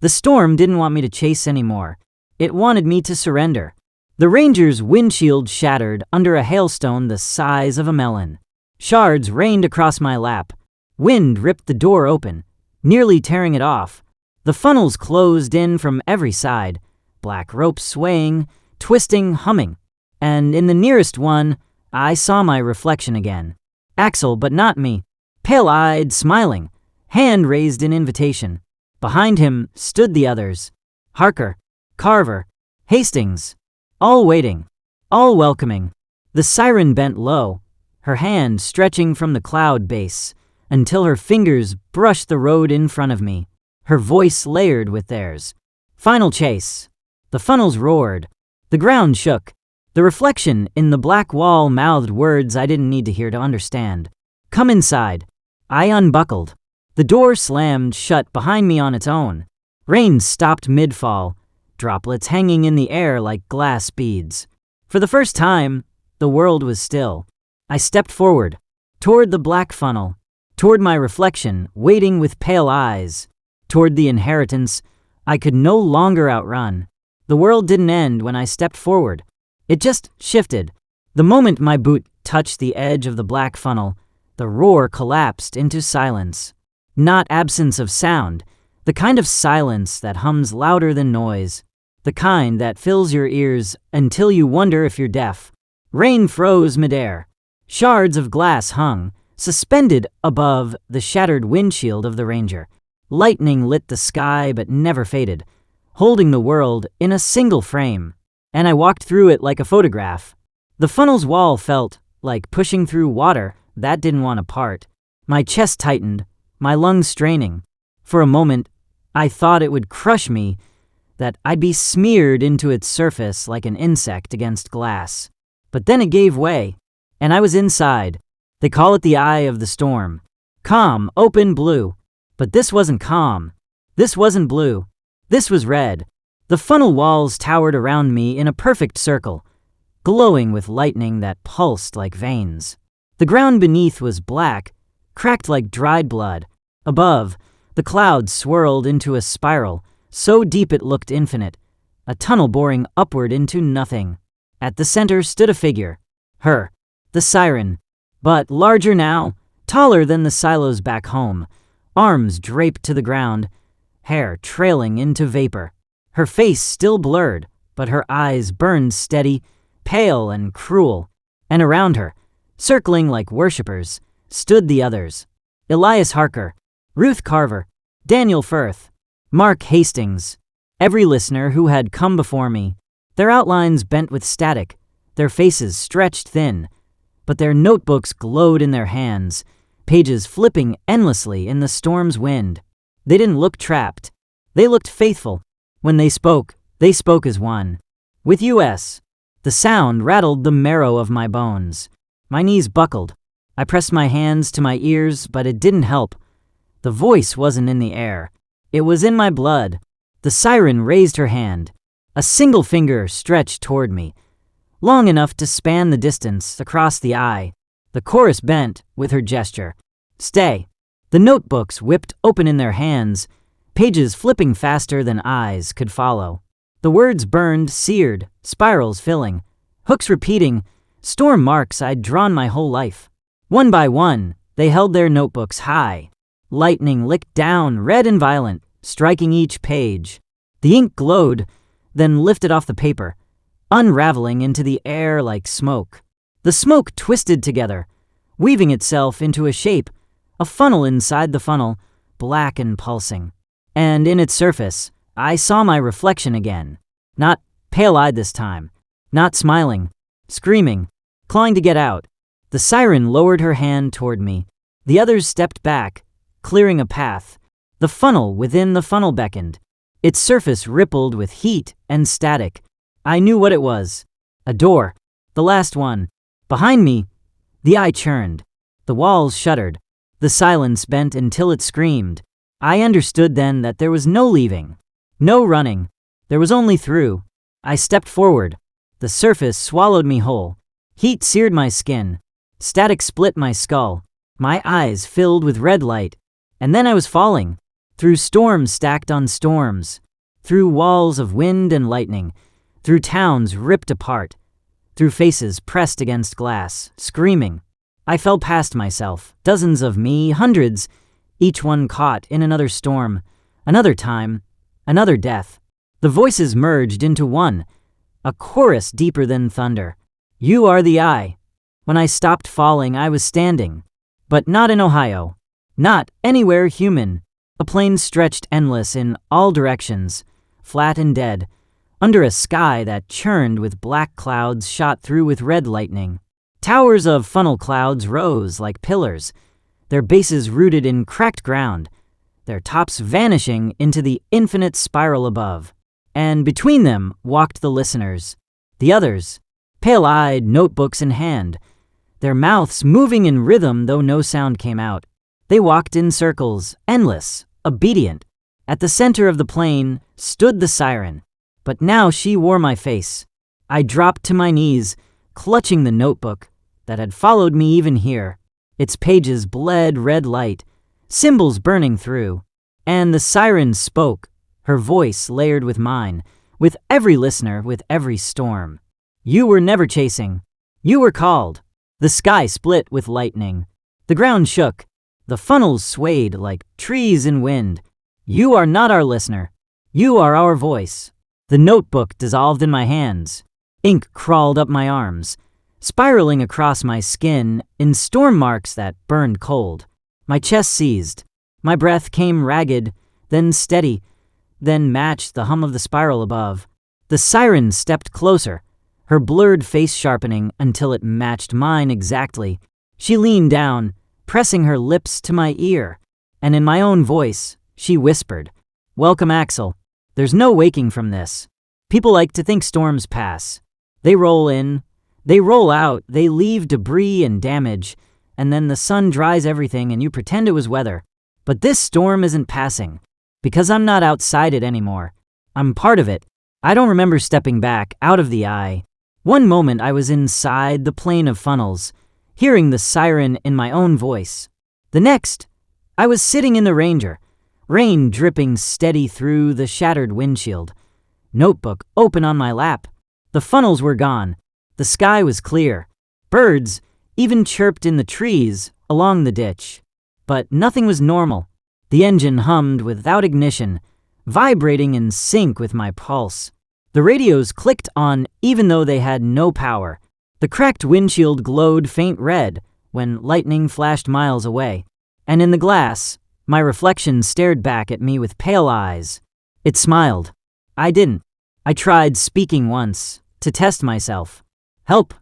The storm didn't want me to chase anymore. It wanted me to surrender. The Ranger's windshield shattered under a hailstone the size of a melon. Shards rained across my lap. Wind ripped the door open, nearly tearing it off. The funnels closed in from every side, black ropes swaying, twisting, humming. And in the nearest one, I saw my reflection again. Axel, but not me. Pale-eyed, smiling, hand raised in invitation. Behind him stood the others. Harker, Carver, Hastings, all waiting, all welcoming. The siren bent low, her hand stretching from the cloud base until her fingers brushed the road in front of me, her voice layered with theirs. Final chase. The funnels roared. The ground shook. The reflection in the black wall mouthed words I didn't need to hear to understand. "Come inside." I unbuckled. The door slammed shut behind me on its own. Rain stopped mid-fall, droplets hanging in the air like glass beads. For the first time, the world was still. I stepped forward, toward the black funnel, toward my reflection, waiting with pale eyes, toward the inheritance I could no longer outrun. The world didn't end when I stepped forward. It just shifted. The moment my boot touched the edge of the black funnel, the roar collapsed into silence. Not absence of sound, the kind of silence that hums louder than noise, the kind that fills your ears until you wonder if you're deaf. Rain froze midair. Shards of glass hung, suspended above the shattered windshield of the Ranger. Lightning lit the sky but never faded, holding the world in a single frame. And I walked through it like a photograph. The funnel's wall felt like pushing through water that didn't want to part. My chest tightened, my lungs straining. For a moment, I thought it would crush me, that I'd be smeared into its surface like an insect against glass. But then it gave way, and I was inside. They call it the eye of the storm. Calm, open blue. But this wasn't calm. This wasn't blue. This was red. The funnel walls towered around me in a perfect circle, glowing with lightning that pulsed like veins. The ground beneath was black, cracked like dried blood. Above, the clouds swirled into a spiral, so deep it looked infinite, a tunnel boring upward into nothing. At the center stood a figure. Her, the siren, but larger now, taller than the silos back home, arms draped to the ground, hair trailing into vapor. Her face still blurred, but her eyes burned steady, pale and cruel. And around her, circling like worshippers, stood the others. Elias Harker, Ruth Carver, Daniel Firth, Mark Hastings, every listener who had come before me, their outlines bent with static, their faces stretched thin, but their notebooks glowed in their hands, pages flipping endlessly in the storm's wind. They didn't look trapped. They looked faithful. When they spoke as one. With US. The sound rattled the marrow of my bones. My knees buckled. I pressed my hands to my ears, but it didn't help. The voice wasn't in the air. It was in my blood. The siren raised her hand. A single finger stretched toward me, long enough to span the distance across the eye. The chorus bent with her gesture. Stay. The notebooks whipped open in their hands, pages flipping faster than eyes could follow. The words burned, seared, spirals filling, hooks repeating, storm marks I'd drawn my whole life. One by one, they held their notebooks high. Lightning licked down, red and violent, striking each page. The ink glowed, then lifted off the paper, unraveling into the air like smoke. The smoke twisted together, weaving itself into a shape, a funnel inside the funnel, black and pulsing. and in its surface, I saw my reflection again. Not pale-eyed this time, not smiling, screaming, clawing to get out. The siren lowered her hand toward me. The others stepped back, clearing a path. The funnel within the funnel beckoned. Its surface rippled with heat and static. I knew what it was. A door. The last one. Behind me, the eye churned. The walls shuddered. The silence bent until it screamed. I understood then that there was no leaving. No running. There was only through. I stepped forward. The surface swallowed me whole. Heat seared my skin. Static split my skull. My eyes filled with red light. And then I was falling. Through storms stacked on storms. Through walls of wind and lightning. Through towns ripped apart. Through faces pressed against glass, screaming. I fell past myself. Dozens of me, hundreds. Each one caught in another storm. Another time. Another death. The voices merged into one. A chorus deeper than thunder. You are the eye. When I stopped falling, I was standing. But not in Ohio. Not anywhere human. A plain stretched endless in all directions, flat and dead, under a sky that churned with black clouds shot through with red lightning. Towers of funnel clouds rose like pillars, their bases rooted in cracked ground, their tops vanishing into the infinite spiral above. And between them walked the listeners, the others, pale-eyed, notebooks in hand, their mouths moving in rhythm though no sound came out. They walked in circles, endless, obedient. At the center of the plain stood the siren, but now she wore my face. I dropped to my knees, clutching the notebook that had followed me even here. Its pages bled red light, symbols burning through. And the siren spoke, her voice layered with mine, with every listener, with every storm. You were never chasing. You were called. The sky split with lightning. The ground shook. The funnels swayed like trees in wind. You are not our listener. You are our voice. The notebook dissolved in my hands. Ink crawled up my arms, spiraling across my skin in storm marks that burned cold. My chest seized. My breath came ragged, then steady, then matched the hum of the spiral above. The siren stepped closer, her blurred face sharpening until it matched mine exactly. She leaned down, pressing her lips to my ear, and in my own voice, she whispered, "Welcome, Axel. There's no waking from this. People like to think storms pass. They roll in, they roll out, they leave debris and damage, and then the sun dries everything and you pretend it was weather. But this storm isn't passing, because I'm not outside it anymore. I'm part of it. I don't remember stepping back out of the eye. One moment I was inside the plane of funnels, hearing the siren in my own voice. The next, I was sitting in the Ranger, rain dripping steady through the shattered windshield, notebook open on my lap. The funnels were gone. The sky was clear. Birds even chirped in the trees along the ditch. But nothing was normal. The engine hummed without ignition, vibrating in sync with my pulse. The radios clicked on even though they had no power. The cracked windshield glowed faint red when lightning flashed miles away. And in the glass, my reflection stared back at me with pale eyes. It smiled. I didn't. I tried speaking once, to test myself. "Help,"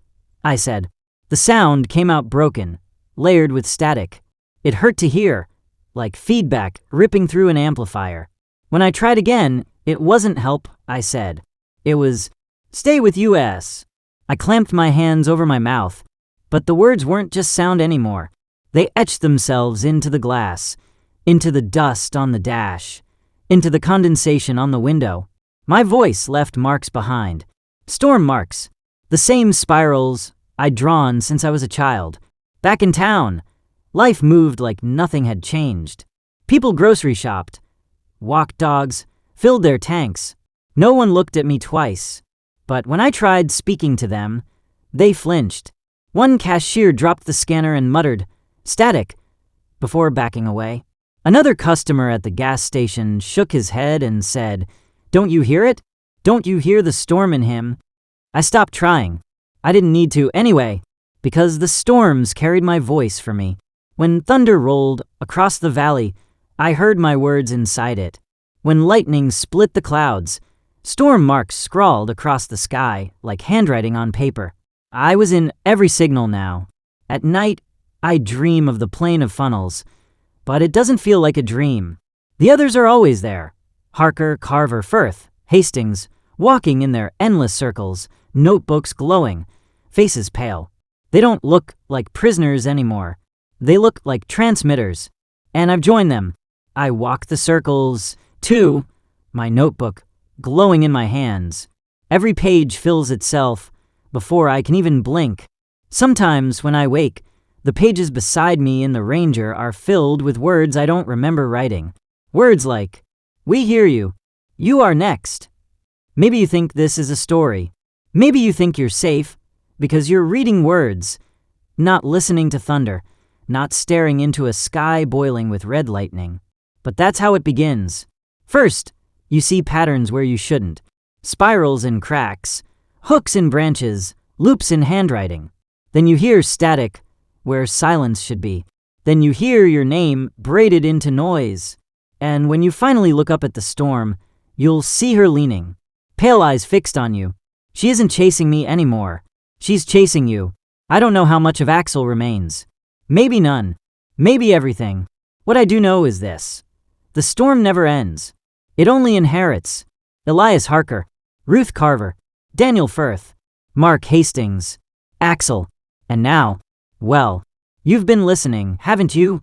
I said. The sound came out broken, layered with static. It hurt to hear, like feedback ripping through an amplifier. When I tried again, it wasn't help, I said. It was, "Stay with US." I clamped my hands over my mouth, but the words weren't just sound anymore. They etched themselves into the glass, into the dust on the dash, into the condensation on the window. My voice left marks behind. Storm marks. The same spirals I'd drawn since I was a child. Back in town, life moved like nothing had changed. People grocery shopped, walked dogs, filled their tanks. No one looked at me twice. But when I tried speaking to them, they flinched. One cashier dropped the scanner and muttered, "Static," before backing away. Another customer at the gas station shook his head and said, "Don't you hear it? Don't you hear the storm in him?" I stopped trying. I didn't need to anyway, because the storms carried my voice for me. When thunder rolled across the valley, I heard my words inside it. when lightning split the clouds. Storm marks scrawled across the sky like handwriting on paper. I was in every signal now. At night, I dream of the plane of funnels, but it doesn't feel like a dream. The others are always there. Harker, Carver, Firth, Hastings, walking in their endless circles, notebooks glowing, faces pale. They don't look like prisoners anymore. They look like transmitters. And I've joined them. I walk the circles, too, my notebook glowing in my hands. Every page fills itself before I can even blink. Sometimes when I wake, the pages beside me in the Ranger are filled with words I don't remember writing. Words like, "We hear you. You are next." Maybe you think this is a story. Maybe you think you're safe because you're reading words, not listening to thunder, not staring into a sky boiling with red lightning. But that's how it begins. First, you see patterns where you shouldn't. Spirals in cracks, hooks in branches, loops in handwriting. Then you hear static where silence should be. Then you hear your name braided into noise. And when you finally look up at the storm, you'll see her leaning, pale eyes fixed on you. She isn't chasing me anymore. She's chasing you. I don't know how much of Axel remains. Maybe none. Maybe everything. What I do know is this. The storm never ends. It only inherits. Elias Harker, Ruth Carver, Daniel Firth, Mark Hastings, Axel. And now, well, you've been listening, haven't you?